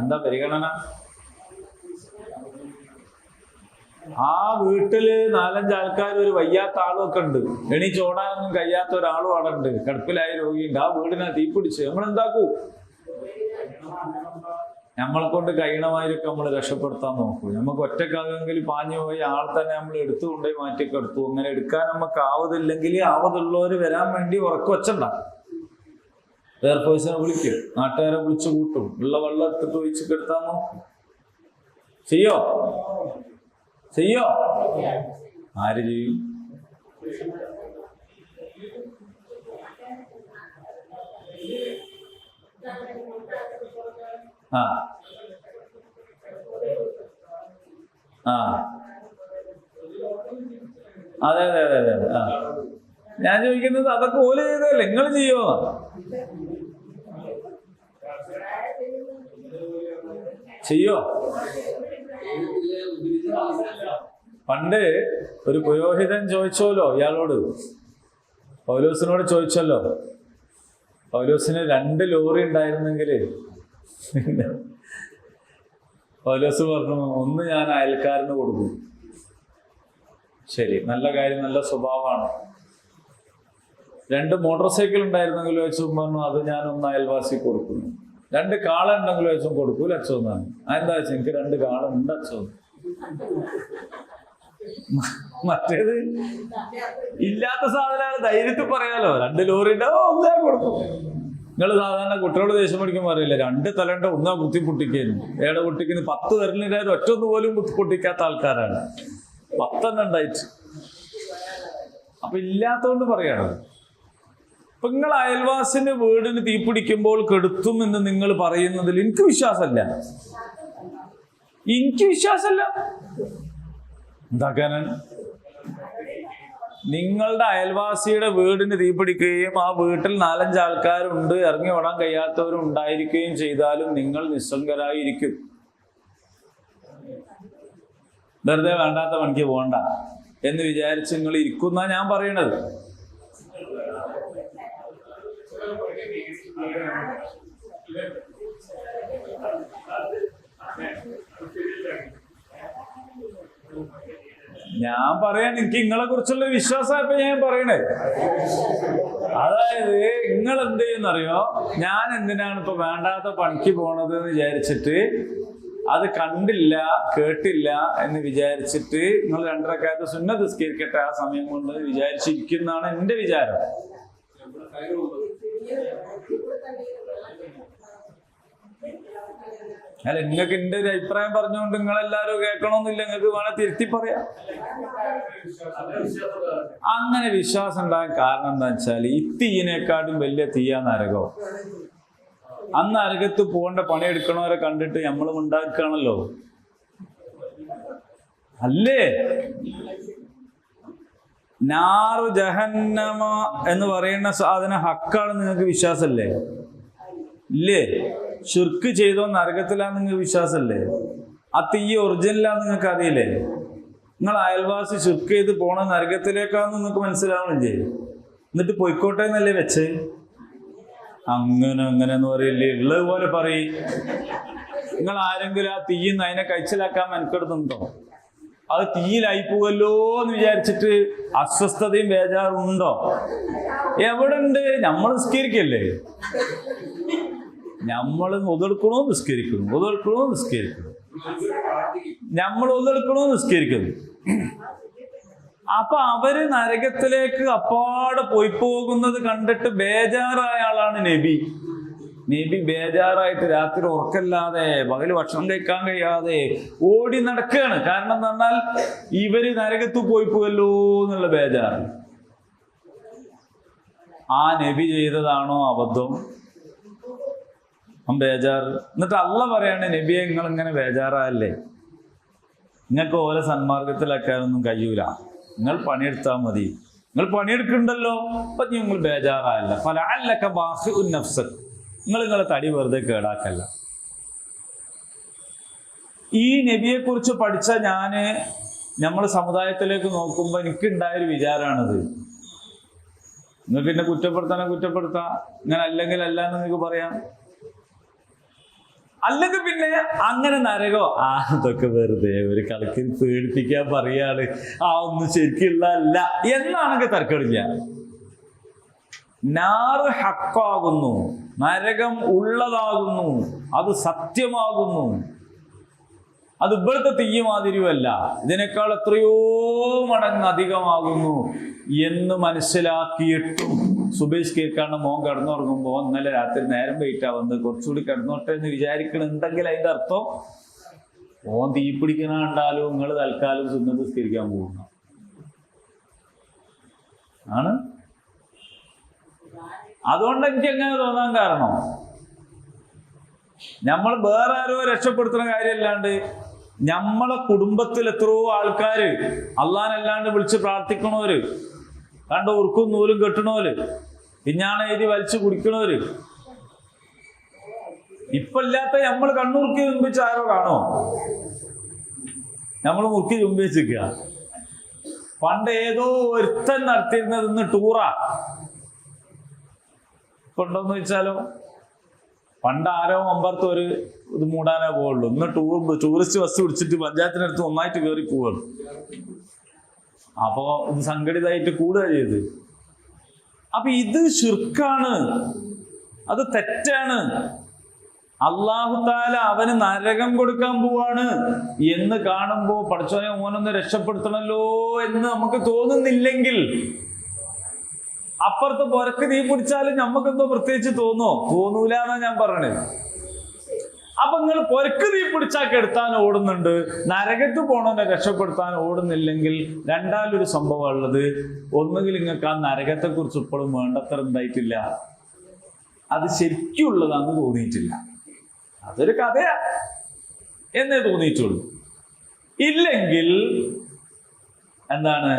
എന്താ പരിഗണന? ആ വീട്ടില് 4-5 ആൾക്കാർ, ഒരു വയ്യാത്ത ആളും ഒക്കെ ഉണ്ട്, എണീച്ചോടാനൊന്നും കഴിയാത്ത ഒരാളും അവിടെ ഉണ്ട്, കിടപ്പിലായ രോഗിയുണ്ട്. ആ വീടിനെ തീപിടിച്ച് നമ്മൾ എന്താക്കൂ? നമ്മളെ കൊണ്ട് കഴിയണമായിരിക്കും നമ്മൾ രക്ഷപ്പെടുത്താൻ നോക്കൂ. നമുക്ക് ഒറ്റക്കാകെങ്കിൽ പാഞ്ഞു പോയി ആൾ തന്നെ നമ്മൾ എടുത്തുകൊണ്ടേ മാറ്റിയൊക്കെ എടുത്തു. അങ്ങനെ എടുക്കാൻ നമുക്ക് ആവതില്ലെങ്കിൽ ആവതുള്ളവർ വരാൻ വേണ്ടി ഉറക്കവച്ചുണ്ടാകും. എയർഫോഴ്സിനെ വിളിക്കും, നാട്ടുകാരെ വിളിച്ചു കൂട്ടും, ഉള്ള വെള്ളം എടുത്തിട്ട് ഒഴിച്ച് കെടുത്താൻ നോക്കും. ചെയ്യോ? ആര് ചെയ്യും? ആ ആ അതെ അതെ അതെ അതെ. ആ, ഞാൻ ചോദിക്കുന്നത് അതൊക്കെ ഓല് ചെയ്തല്ലേ, നിങ്ങൾ ചെയ്യോ? ചെയ്യോ? പണ്ട് ഒരു പുരോഹിതൻ ചോദിച്ചോലോ ഇയാളോട്, പൗലോസിനോട് ചോദിച്ചല്ലോ, പൗലോസിന് 2 ലോറി ഉണ്ടായിരുന്നെങ്കിൽ പൗലോസ് പറഞ്ഞു, 1 ഞാൻ അയൽക്കാരന് കൊടുക്കും. ശരി, നല്ല കാര്യം, നല്ല സ്വഭാവമാണ്. 2 മോട്ടോർ സൈക്കിൾ ഉണ്ടായിരുന്നെങ്കിൽ വെച്ചും പറഞ്ഞു, അത് ഞാൻ 1 അയൽവാസി കൊടുക്കുന്നു. 2 കാള ഉണ്ടെങ്കിൽ വെച്ചും കൊടുക്കൂല അച്ചോന്നാണ്. അതെന്താ വെച്ചാൽ എനിക്ക് 2 കാള ഉണ്ട് അച്ചോ. മറ്റേത് ഇല്ലാത്ത സാധനമാണ്, ധൈര്യത്തിൽ പറയാലോ. 2 ലോറി ഉണ്ടാവും, 1 കൊടുക്കും. നിങ്ങൾ സാധാരണ കുട്ടികളോട് ദേഷ്യം പഠിക്കുമ്പോൾ അറിയില്ല, 2 തലണ്ട 1 കുത്തി പൊട്ടിക്കുന്നു. ഏടെ പൊട്ടിക്കുന്നു? 10 തരലിനായാലും ഒറ്റൊന്നു പോലും കുത്തി പൊട്ടിക്കാത്ത ആൾക്കാരാണ്. 10 ഉണ്ടായിട്ട്. അപ്പൊ ഇല്ലാത്തതുകൊണ്ട് പറയണോ? ഇപ്പൊ നിങ്ങൾ അയൽവാസിന്റെ വീടിന് തീപിടിക്കുമ്പോൾ കെടുത്തും എന്ന് നിങ്ങൾ പറയുന്നതിൽ എനിക്ക് വിശ്വാസമല്ല. എന്താക്കാനാണ്? നിങ്ങളുടെ അയൽവാസിയുടെ വീടിന് തീപിടിക്കുകയും ആ വീട്ടിൽ 4-5 ആൾക്കാരുണ്ട്, ഇറങ്ങി ഓടാൻ കഴിയാത്തവരും ഉണ്ടായിരിക്കുകയും ചെയ്താലും നിങ്ങൾ നിസ്സംഗരായിരിക്കും. വെറുതെ വേണ്ടാത്ത പണിക്ക് പോകണ്ട എന്ന് വിചാരിച്ച് നിങ്ങൾ ഇരിക്കുന്ന ഞാൻ പറയണത്. ഞാൻ പറയാൻ എനിക്ക് നിങ്ങളെ കുറിച്ചുള്ള വിശ്വാസമായപ്പോ ഞാൻ പറയണേ. അതായത് നിങ്ങൾ എന്ത് ചെയ്യുന്നറിയോ, ഞാൻ എന്തിനാണ് ഇപ്പൊ വേണ്ടാത്ത പണിക്ക് പോണത് എന്ന് വിചാരിച്ചിട്ട്, അത് കണ്ടില്ല കേട്ടില്ല എന്ന് വിചാരിച്ചിട്ട് നിങ്ങൾ 2 റക്അത്ത് സുന്നത്ത് നിസ്കരിക്കട്ടെ ആ സമയം കൊണ്ട് വിചാരിച്ചിരിക്കുന്നതാണ് എന്റെ വിചാരം. അല്ല, നിങ്ങൾക്ക് എന്റെ ഒരു അഭിപ്രായം പറഞ്ഞുകൊണ്ട് നിങ്ങളെല്ലാരും കേൾക്കണമെന്നില്ല, നിങ്ങൾക്ക് വേണേ തിരുത്തി പറയാം. അങ്ങനെ വിശ്വാസം ഉണ്ടാകാൻ കാരണം എന്താ വെച്ചാൽ, ഈ തീയിനെക്കാട്ടും വലിയ തീയാ നരകം. അന്ന് നരകത്ത് പോകേണ്ട പണിയെടുക്കണവരെ കണ്ടിട്ട് നമ്മളും ഉണ്ടാക്കുകയാണല്ലോ, അല്ലേ? നാറു ജഹന്നമ എന്ന് പറയുന്ന സാധനം ഹക്കാണെന്ന് നിങ്ങൾക്ക് വിശ്വാസമല്ലേ? ഇല്ലേ? ശിർക്ക് ചെയ്തോ നരകത്തിലാന്ന് നിങ്ങൾക്ക് വിശ്വാസമല്ലേ? ആ തീ ഒറിജിനലാന്ന് നിങ്ങൾക്ക് അറിയില്ലേ? നിങ്ങൾ അയൽവാസി ശിർക്ക് ചെയ്ത് പോണ നരകത്തിലേക്കാന്ന് നിങ്ങൾക്ക് മനസ്സിലാവണില്ലേ? എന്നിട്ട് പൊയ്ക്കോട്ടെ എന്നല്ലേ വെച്ച്? അങ്ങനെ എന്ന് പറയില്ലേ? ഉള്ളത് പോലെ പറയും. നിങ്ങൾ ആരെങ്കിലും ആ തീയിന്ന് അതിനെ കഴിച്ചിലാക്കാൻ മെനക്കെടുന്നുണ്ടോ? അത് തീയിലായി പോവല്ലോ എന്ന് വിചാരിച്ചിട്ട് അസ്വസ്ഥതയും ബേജാറുണ്ടോ? എവിടെ ഉണ്ട്? നമ്മൾ നിസ്കരിക്കല്ലേ? നമ്മൾ ഒതെടുക്കണോ നിസ്കരിക്കണം, ഒതെടുക്കണോ നിസ്കരിക്കണം, നമ്മൾ ഒതെടുക്കണോ നിസ്കരിക്കുന്നു. അപ്പൊ അവര് നരകത്തിലേക്ക് അപ്പാടെ പോയി പോകുന്നത് കണ്ടിട്ട് ബേജാറായ ആളാണ് നബി. നബി ബേജാറായിട്ട് രാത്രി ഉറക്കല്ലാതെ പകല് ഭക്ഷണം കഴിക്കാൻ കഴിയാതെ ഓടി നടക്കുകയാണ്. കാരണം എന്ന് പറഞ്ഞാൽ ഇവര് നരകത്ത് പോയി പോയല്ലോ എന്നുള്ള ബേജാറ്. ആ നബി ചെയ്തതാണോ അബദ്ധം? ബേജാറ്. എന്നിട്ട് അള്ളാഹ് പറയാണ്, നബിയെ നിങ്ങൾ ഇങ്ങനെ ബേജാറല്ലേ, നിങ്ങൾക്ക് ഓരോ സന്മാർഗത്തിലാക്കാനൊന്നും കഴിയൂല. നിങ്ങൾ പണിയെടുത്താൽ മതി. നിങ്ങൾ പണിയെടുക്കണ്ടല്ലോ, അപ്പൊ നിങ്ങൾ ബേജാറായല്ല. ഫലഅല്ലക ബാഖിഉൻ നഫ്സക്, നിങ്ങളെ തടി വെറുതെ കേടാക്കല്ല. ഈ നബിയെ കുറിച്ച് പഠിച്ച നമ്മൾ സമുദായത്തിലേക്ക് നോക്കുമ്പോൾ എനിക്കുണ്ടായൊരു വിചാരമാണിത്. നിങ്ങൾക്ക് എന്നെ കുറ്റപ്പെടുത്താം, ഇങ്ങനെ അല്ലെങ്കിൽ അല്ല എന്ന് നിങ്ങൾക്ക് പറയാം. അല്ലെങ്കിൽ പിന്നെ അങ്ങനെ നരകോ അതൊക്കെ വെറുതെ ഒരു കളിക്ക് പേടിപ്പിക്കാൻ പറയാണ്, ഒന്നും ശരിക്കുള്ള അല്ല എന്നാണെങ്കിൽ തർക്കമില്ല. നാറ് ഹക്കാകുന്നു, നരകം ഉള്ളതാകുന്നു, അത് സത്യമാകുന്നു, അത് ഇവിടുത്തെ തീയമാതിരിയല്ല, ഇതിനേക്കാൾ എത്രയോ മടങ്ങ് അധികമാകുന്നു എന്ന് മനസ്സിലാക്കിയിട്ടും സുബേഷ് കേൾക്കാണ്ട് മോൻ കിടന്നുറങ്ങുമ്പോൾ ഇന്നലെ രാത്രി നേരം വെയിറ്റാവുന്നത് കുറച്ചുകൂടി കിടന്നോട്ടെ എന്ന് വിചാരിക്കണമെന്നുണ്ടെങ്കിൽ അതിന്റെ അർത്ഥം ഓൻ തീ പിടിക്കണ കണ്ടാലും നിങ്ങൾ തൽക്കാലം സുന്നത്ത് നിസ്കരിക്കാൻ പോകുന്നു ആണ്. അതുകൊണ്ട് എനിക്ക് എങ്ങനെ തോന്നാൻ കാരണം, നമ്മൾ വേറെ ആരോ രക്ഷപ്പെടുത്തുന്ന കാര്യമല്ലാണ്ട് നമ്മളെ കുടുംബത്തിൽ എത്രയോ ആൾക്കാര് അള്ളാനല്ലാണ്ട് വിളിച്ച് പ്രാർത്ഥിക്കണവര്, കണ്ട് ഉറുക്കും നൂലും കെട്ടണവര്, പിഞ്ഞാണ് എഴുതി വലിച്ചു കുടിക്കണവര്, ഇപ്പില്ലാത്ത നമ്മൾ കണ്ണുറുക്കി ചുംബിച്ച് ആരോ കാണോ? നമ്മൾ മുറുക്കി ചുംബിച്ചിരിക്കുക. പണ്ട് ഏതോ ഒരുത്തൻ നടത്തിയിരുന്നത് ഇന്ന് ടൂറാ. കൊണ്ടോന്ന് വെച്ചാലോ, പണ്ട് ആരോ അമ്പർത്ത് ഇത് മൂടാനേ പോവുള്ളൂ. ഇന്ന് ടൂറിസ്റ്റ് ബസ് പിടിച്ചിട്ട് പഞ്ചായത്തിനടുത്ത് ഒന്നായിട്ട് കയറി പോവുകയാണ്. അപ്പോ ഇത് സംഘടിതമായിട്ട് കൂടുക ചെയ്ത്. അപ്പൊ ഇത് ശിർക്കാണ്, അത് തെറ്റാണ്. അല്ലാഹു തആല അവന് നരകം കൊടുക്കാൻ പോവാണ് എന്ന് കാണുമ്പോ പഠിച്ചോനെ ഓനൊന്ന് രക്ഷപ്പെടുത്തണല്ലോ എന്ന് നമുക്ക് തോന്നുന്നില്ലെങ്കിൽ, അപ്പുറത്ത് പുരക്ക് തീ പിടിച്ചാലും നമുക്കെന്തോ പ്രത്യേകിച്ച് തോന്നൂല എന്നാ ഞാൻ പറഞ്ഞത്. അപ്പൊ നിങ്ങൾ പുരക്ക് തീ പിടിച്ചാൽ കെടുത്താൻ ഓടുന്നുണ്ട്, നരകത്ത് പോണവനെ രക്ഷപ്പെടുത്താൻ ഓടുന്നില്ലെങ്കിൽ രണ്ടാലൊരു സംഭവം ഉള്ളത്. ഒന്നുകിൽ നിങ്ങൾക്ക് ആ നരകത്തെ കുറിച്ച് ഇപ്പോഴും വേണ്ടത്ര എന്തായിട്ടില്ല, അത് ശരിക്കുള്ളതാന്ന് തോന്നിയിട്ടില്ല, അതൊരു കഥയാ എന്നേ തോന്നിയിട്ടുള്ളൂ. ഇല്ലെങ്കിൽ എന്താണ്,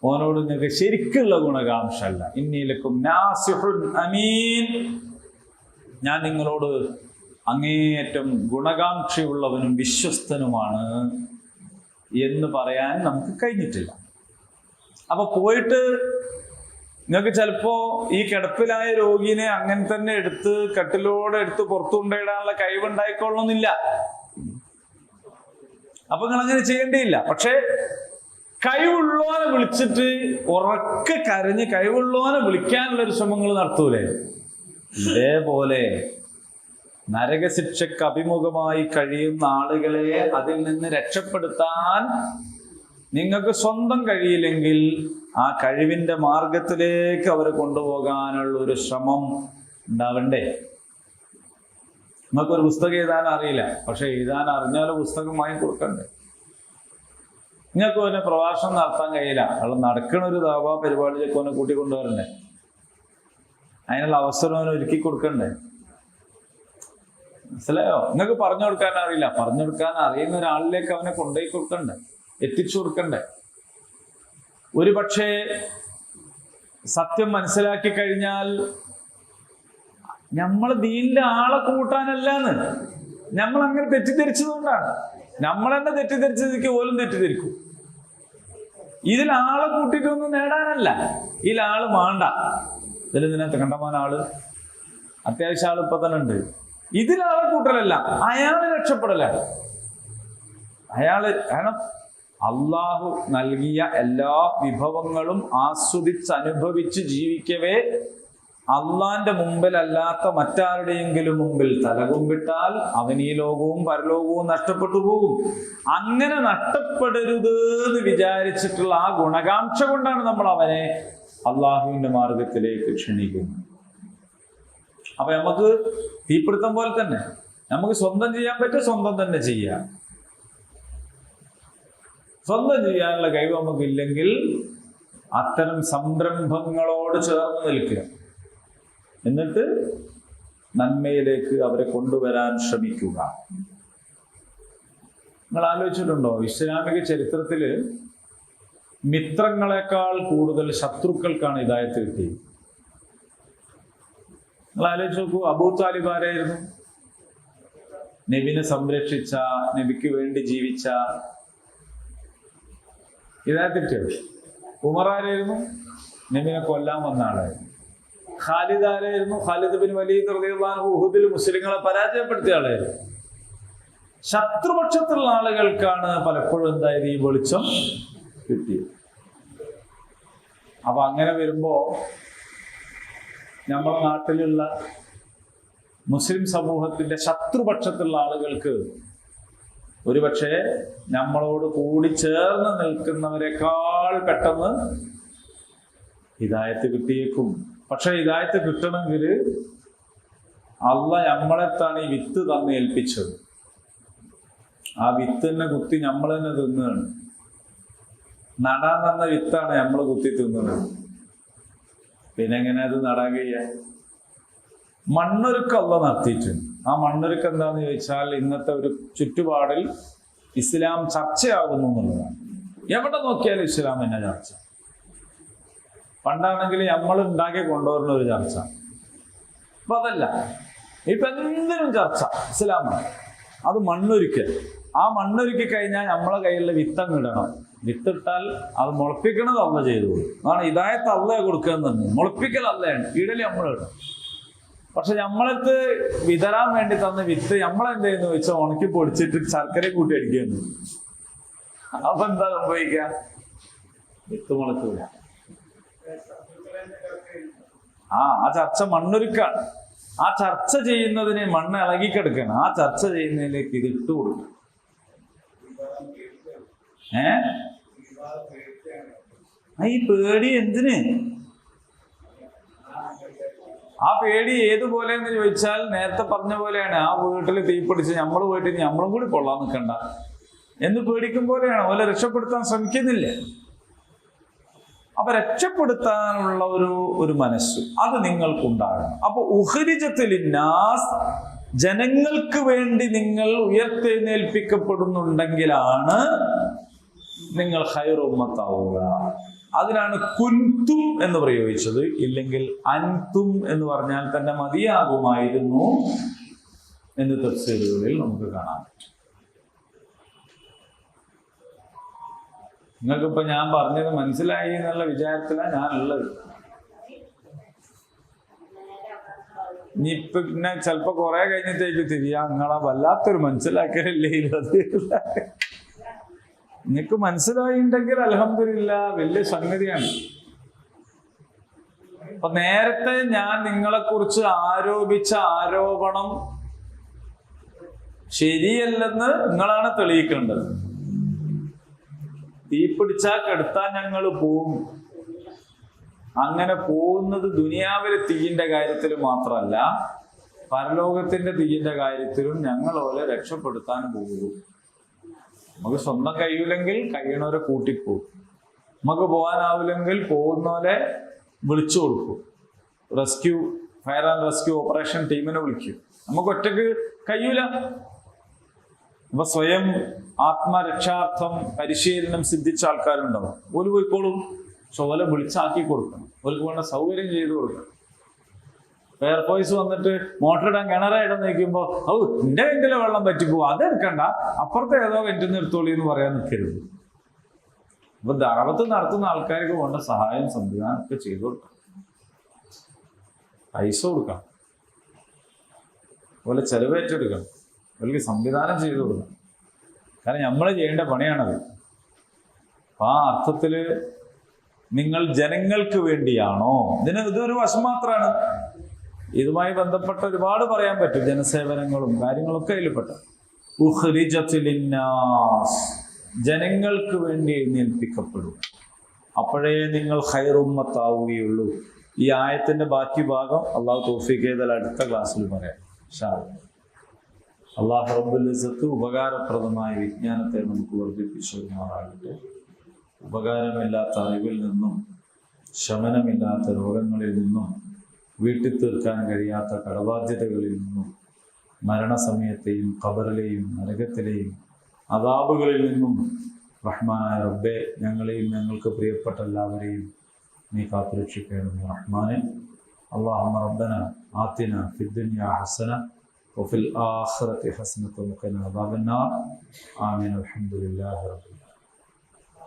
ഓനോട് നിങ്ങൾക്ക് ശരിക്കുള്ള ഗുണകാംക്ഷല്ല. ഇന്നീലക്കും നാസിഹുൻ അമീൻ, ഞാൻ നിങ്ങളോട് അങ്ങേയറ്റം ഗുണകാംക്ഷയുള്ളവനും വിശ്വസ്തനുമാണ് എന്ന് പറയാൻ നമുക്ക് കഴിഞ്ഞിട്ടില്ല. അപ്പൊ പോയിട്ട് നിങ്ങൾക്ക് ചിലപ്പോ ഈ കിടപ്പിലായ രോഗിനെ അങ്ങനെ തന്നെ എടുത്ത് കട്ടിലോടെ എടുത്ത് പുറത്തു കൊണ്ടിടാനുള്ള കഴിവുണ്ടായിക്കൊള്ളണമെന്നില്ല. അപ്പൊ നിങ്ങൾ അങ്ങനെ ചെയ്യേണ്ടിയില്ല. പക്ഷെ കഴിവുള്ളവനെ വിളിച്ചിട്ട് ഉറക്കെ കരഞ്ഞ് കഴിവുള്ളവനെ വിളിക്കാനുള്ള ഒരു ശ്രമങ്ങൾ നടത്തൂലേ? ഇതേപോലെ നരകശിക്ഷയ്ക്ക് അഭിമുഖമായി കഴിയുന്ന ആളുകളെ അതിൽ നിന്ന് രക്ഷപ്പെടുത്താൻ നിങ്ങൾക്ക് സ്വന്തം കഴിയില്ലെങ്കിൽ ആ കഴിവിന്റെ മാർഗത്തിലേക്ക് അവരെ കൊണ്ടുപോകാനുള്ള ഒരു ശ്രമം ഉണ്ടാവണ്ടേ? നിങ്ങൾക്കൊരു പുസ്തകം എഴുതാൻ അറിയില്ല, പക്ഷെ എഴുതാൻ അറിഞ്ഞാലും പുസ്തകം വാങ്ങി കൊടുക്കണ്ടേ? നിങ്ങൾക്ക് ഓനെ പ്രഭാഷണം നടത്താൻ കഴിയില്ല, അവിടെ നടക്കണ ഒരു ദാവാ പരിപാടിയിലേക്ക് ഓനെ കൂട്ടിക്കൊണ്ടുവരണ്ടേ? അതിനുള്ള അവസരം അവനെ ഒരുക്കി കൊടുക്കണ്ടേ? മനസ്സിലായോ? നിങ്ങൾക്ക് പറഞ്ഞു കൊടുക്കാൻ അറിയില്ല, പറഞ്ഞു കൊടുക്കാൻ അറിയുന്ന ഒരാളിലേക്ക് അവനെ കൊണ്ടുപോയി കൊടുക്കണ്ടേ, എത്തിച്ചു കൊടുക്കണ്ടേ? ഒരു പക്ഷേ സത്യം മനസ്സിലാക്കി കഴിഞ്ഞാൽ നമ്മൾ ദീനിലെ ആളെ കൂട്ടാനല്ലാന്ന് നമ്മൾ അങ്ങനെ തെറ്റിദ്ധരിച്ചതുകൊണ്ടാണ്. നമ്മൾ തന്നെ തെറ്റിദ്ധരിച്ചതിക്ക് പോലും തെറ്റിദ്ധരിക്കും. ഇതിൽ ആളെ കൂട്ടിയിട്ടൊന്നും നേടാനല്ല, ഇതിലാള് വേണ്ട. ഇതിൽ ഇതിനകത്ത് കണ്ടമാന ആള്, അത്യാവശ്യം ആള് ഇപ്പൊ തന്നെ ഉണ്ട്. ഇതിലാളെ കൂട്ടലല്ല, അയാള് രക്ഷപ്പെടലാണ്. കാരണം അള്ളാഹു നൽകിയ എല്ലാ വിഭവങ്ങളും ആസ്വദിച്ച് അനുഭവിച്ച് ജീവിക്കവേ അള്ളാന്റെ മുമ്പിലല്ലാത്ത മറ്റാരുടെയെങ്കിലും മുമ്പിൽ തലകുമ്പിട്ടാൽ അവൻ ഈ ലോകവും പരലോകവും നഷ്ടപ്പെട്ടു പോകും. അങ്ങനെ നഷ്ടപ്പെടരുത് എന്ന് വിചാരിച്ചിട്ടുള്ള ആ ഗുണകാംക്ഷ കൊണ്ടാണ് നമ്മൾ അവനെ അള്ളാഹുവിന്റെ മാർഗത്തിലേക്ക് ക്ഷണിക്കുന്നത്. അപ്പൊ നമുക്ക് തീപിടുത്തം പോലെ തന്നെ നമുക്ക് സ്വന്തം ചെയ്യാൻ പറ്റും, സ്വന്തം തന്നെ ചെയ്യാം. സ്വന്തം ചെയ്യാനുള്ള കഴിവ് നമുക്കില്ലെങ്കിൽ അത്തരം സംരംഭങ്ങളോട് ചേർന്ന് നിൽക്കുക, എന്നിട്ട് നന്മയിലേക്ക് അവരെ കൊണ്ടുവരാൻ ശ്രമിക്കുക. നിങ്ങൾ ആലോചിച്ചിട്ടുണ്ടോ, ഇസ്ലാമിക ചരിത്രത്തില് മിത്രങ്ങളെക്കാൾ കൂടുതൽ ശത്രുക്കൾക്കാണ് ഹിദായത്ത് കിട്ടിയത്. നിങ്ങൾ ആലോചിച്ച് നോക്കൂ, അബൂ താലിബ് ആരായിരുന്നു? നബിനെ സംരക്ഷിച്ച, നബിക്ക് വേണ്ടി ജീവിച്ച, ഹിദായത്ത് കിട്ടിയത്. ഉമർ ആരായിരുന്നു? നബിനെ കൊല്ലാൻ വന്ന ആളായിരുന്നു. ഖാലിദ് ആരായിരുന്നു? ഖാലിദ് ബിൻ വലീദ് റളിയല്ലാഹു അൻഹു ഉഹുദിൽ മുസ്ലിങ്ങളെ പരാജയപ്പെടുത്തിയ ആളായിരുന്നു. ശത്രുപക്ഷത്തുള്ള ആളുകൾക്കാണ് പലപ്പോഴും എന്തായത് ഈ വെളിച്ചം കിട്ടിയത്. അപ്പൊ അങ്ങനെ വരുമ്പോ നമ്മുടെ നാട്ടിലുള്ള മുസ്ലിം സമൂഹത്തിന്റെ ശത്രുപക്ഷത്തുള്ള ആളുകൾക്ക് ഒരുപക്ഷെ നമ്മളോട് കൂടി ചേർന്ന് നിൽക്കുന്നവരെക്കാൾ പെട്ടെന്ന് ഹിദായത്ത് കിട്ടിയേക്കും. പക്ഷെ ഹിദായത്ത് കിട്ടണമെങ്കിൽ അള്ളാഹ് നമ്മളെത്താണ് ഈ വിത്ത് തന്ന് ഏൽപ്പിച്ചത്. ആ വിത്ത് തന്നെ കുത്തി നമ്മൾ തന്നെ തിന്നുകയാണ്. നടാൻ തന്ന വിത്താണ് നമ്മൾ കുത്തി തിന്നുന്നത്. പിന്നെ എങ്ങനെ അത് നടാൻ കഴിയാൻ? മണ്ണൊരുക്കം അള്ളാഹ് നടത്തിയിട്ടുണ്ട്. ആ മണ്ണൊരുക്കം എന്താന്ന് ചോദിച്ചാൽ ഇന്നത്തെ ഒരു ചുറ്റുപാടിൽ ഇസ്ലാം ചർച്ചയാകുന്നു എന്നുള്ളതാണ്. എവിടെ നോക്കിയാലും ഇസ്ലാം തന്നെ ചർച്ച. പണ്ടാണെങ്കിൽ നമ്മൾ ഉണ്ടാക്കി കൊണ്ടുവരുന്ന ഒരു ചർച്ച. അപ്പൊ അതല്ല, ഇപ്പൊ എന്തിനും ചർച്ച ഇസ്ലാമാണ്. അത് മണ്ണൊരുക്കൽ. ആ മണ്ണൊരുക്കി കഴിഞ്ഞാൽ നമ്മളെ കയ്യിലുള്ള വിത്തങ്ങ് ഇടണം. വിത്തിട്ടാൽ അത് മുളപ്പിക്കണത് അല്ല ചെയ്തു. അതാണ് ഹിദായത്ത് അള്ളയെ കൊടുക്കുന്നത്. മുളപ്പിക്കൽ അല്ലയാണ്, ഇടല് നമ്മളിടണം. പക്ഷെ നമ്മളടുത്ത് വിതരാൻ വേണ്ടി തന്ന വിത്ത് നമ്മളെന്ത് ചെയ്യുന്നു വെച്ചാൽ ഉണക്കി പൊടിച്ചിട്ട് ശർക്കര കൂട്ടി അടിക്കുന്നു. അപ്പൊ എന്താ സംഭവിക്കുക? വിത്ത് മുളക്കൂല. ആ ചർച്ച മണ്ണൊരുക്കാണ്. ആ ചർച്ച ചെയ്യുന്നതിന് മണ്ണ് ഇളകിക്കെടുക്കണം. ആ ചർച്ച ചെയ്യുന്നതിലേക്ക് ഇത് ഇട്ട് കൊടുക്കണം. ഈ പേടി എന്തിന്? ആ പേടി ഏതുപോലെ എന്ന് ചോദിച്ചാൽ നേരത്തെ പറഞ്ഞ പോലെയാണ്. ആ വീട്ടിൽ തീപിടിച്ച് നമ്മൾ പോയിട്ട് നമ്മളും കൂടി കൊള്ളാൻ നിൽക്കണ്ട എന്ന് പേടിക്കും പോലെയാണ്. ഓലെ രക്ഷപ്പെടുത്താൻ ശ്രമിക്കുന്നില്ല. അപ്പൊ രക്ഷപ്പെടുത്താനുള്ള ഒരു മനസ്സ് അത് നിങ്ങൾക്കുണ്ടാകണം. അപ്പൊ ഉഖ്രിജത്തുലിന്നാസ്, ജനങ്ങൾക്ക് വേണ്ടി നിങ്ങൾ ഉയർത്തെഴുന്നേൽപ്പിക്കപ്പെടുന്നുണ്ടെങ്കിലാണ് നിങ്ങൾ ഖൈറു ഉമ്മത്താവുക. അതിനാണ് കുൻതും എന്ന് പ്രയോഗിച്ചത്. ഇല്ലെങ്കിൽ അൻതും എന്ന് പറഞ്ഞാൽ തന്നെ മതിയാകുമായിരുന്നു എന്ന് തഫ്സീറുകളിൽ നമുക്ക് കാണാൻ പറ്റും. നിങ്ങൾക്കിപ്പോ ഞാൻ പറഞ്ഞത് മനസ്സിലായി എന്നുള്ള വിചാരത്തിലാണ് ഞാനുള്ളത്. ഇനി പിന്നെ ചിലപ്പോ കുറെ കഴിഞ്ഞിട്ടേക്ക് തിരിയാ നിങ്ങളെ വല്ലാത്തൊരു മനസ്സിലാക്കലല്ലേ അത്. നിനക്ക് മനസ്സിലായിണ്ടെങ്കിൽ അൽഹംദുലില്ലാ, വലിയ സംഗതിയാണ്. അപ്പൊ നേരത്തെ ഞാൻ നിങ്ങളെ കുറിച്ച് ആരോപിച്ച ആരോപണം ശരിയല്ലെന്ന് നിങ്ങളാണ് തെളിയിക്കേണ്ടത്. തീപിടിച്ചാൽ കെടുത്താൻ ഞങ്ങൾ പോവും. അങ്ങനെ പോകുന്നത് ദുനിയാവിലെ തീയിന്റെ കാര്യത്തിൽ മാത്രമല്ല, പരലോകത്തിന്റെ തീയിന്റെ കാര്യത്തിലും ഞങ്ങൾ ഓലെ രക്ഷപ്പെടുത്താൻ പോകും. നമുക്ക് സ്വന്തം കഴിയില്ലെങ്കിൽ കഴിയണവരെ കൂട്ടിപ്പോകും. നമുക്ക് പോകാനാവില്ലെങ്കിൽ പോകുന്നവരെ വിളിച്ചു കൊടുക്കും. ഫയർ ആൻഡ് റെസ്ക്യൂ ഓപ്പറേഷൻ ടീമിനെ വിളിക്കും. നമുക്ക് ഒറ്റക്ക് കഴിയൂല. അപ്പൊ സ്വയം ആത്മരക്ഷാർത്ഥം പരിശീലനം സിദ്ധിച്ച ആൾക്കാരുണ്ടാവും. ഓല് പോയിക്കോളും. പക്ഷെ ഓലെ വിളിച്ചാക്കി കൊടുക്കണം. ഓർക്ക് വേണ്ട സൗകര്യം ചെയ്തു കൊടുക്കണം. ഫയർഫോഴ്സ് വന്നിട്ട് മോട്ടർ ഇടാൻ കിണറായിടാൻ നിൽക്കുമ്പോൾ എന്റെ കിണറ്റിലെ വെള്ളം പറ്റിപ്പോവും, അതെടുക്കണ്ട, അപ്പുറത്തെ ഏതോ കിണറ്റിൽ നിന്ന് എടുത്തോളി എന്ന് പറയാൻ നിൽക്കരുത്. അപ്പൊ ദഅവത്ത് നടത്തുന്ന ആൾക്കാർക്ക് വേണ്ട സഹായം സംവിധാനം ഒക്കെ ചെയ്തു കൊടുക്കണം. പൈസ കൊടുക്കണം, അതുപോലെ ചെലവേറ്റെടുക്കണം, അവർക്ക് സംവിധാനം ചെയ്തു കൊടുക്കണം. കാരണം നമ്മൾ ചെയ്യേണ്ട പണിയാണത്. അപ്പൊ ആ അർത്ഥത്തില് നിങ്ങൾ ജനങ്ങൾക്ക് വേണ്ടിയാണോ? ഇതൊരു വശം മാത്രമാണ്. ഇതുമായി ബന്ധപ്പെട്ട ഒരുപാട് പറയാൻ പറ്റും. ജനസേവനങ്ങളും കാര്യങ്ങളൊക്കെ അതിൽപ്പെട്ട. ഉഖ്രിജത്തുലിന്നാസ്, ജനങ്ങൾക്ക് വേണ്ടി എഴുന്നേൽപ്പിക്കപ്പെടും. അപ്പോഴേ നിങ്ങൾ ഖൈറുമ്മത്താവുകയുള്ളൂ. ഈ ആയത്തിന്റെ ബാക്കി ഭാഗം അള്ളാഹു തൗഫീഖ് ചെയ്താൽ അടുത്ത ക്ലാസ്സിൽ പറയാം ഇൻഷാ അല്ലാഹ്. അള്ളാഹു റബ്ബുൽ ഇസ്സത്ത് ഉപകാരപ്രദമായ വിജ്ഞാനത്തെ നമുക്ക് വർദ്ധിപ്പിച്ചുമാറാകട്ടെ. ഉപകാരമില്ലാത്ത അറിവിൽ നിന്നും ശമനമില്ലാത്ത രോഗങ്ങളിൽ നിന്നും വീട്ടിൽ തീർക്കാൻ കഴിയാത്ത കടബാധ്യതകളിൽ നിന്നും മരണസമയത്തെയും ഖബറിലെയും നരകത്തിലെയും അദാബുകളിൽ നിന്നും റഹ്മാനായ റബ്ബേ ഞങ്ങളെയും ഞങ്ങൾക്ക് പ്രിയപ്പെട്ട എല്ലാവരെയും നീ കാത്തുരക്ഷിക്കണം റഹ്മാനെ. اللهم ربنا آتنا في الدنيا حسنة وفي الآخرة حسنة وقنا عذاب النار. آمين. الحمد لله رب العالمين.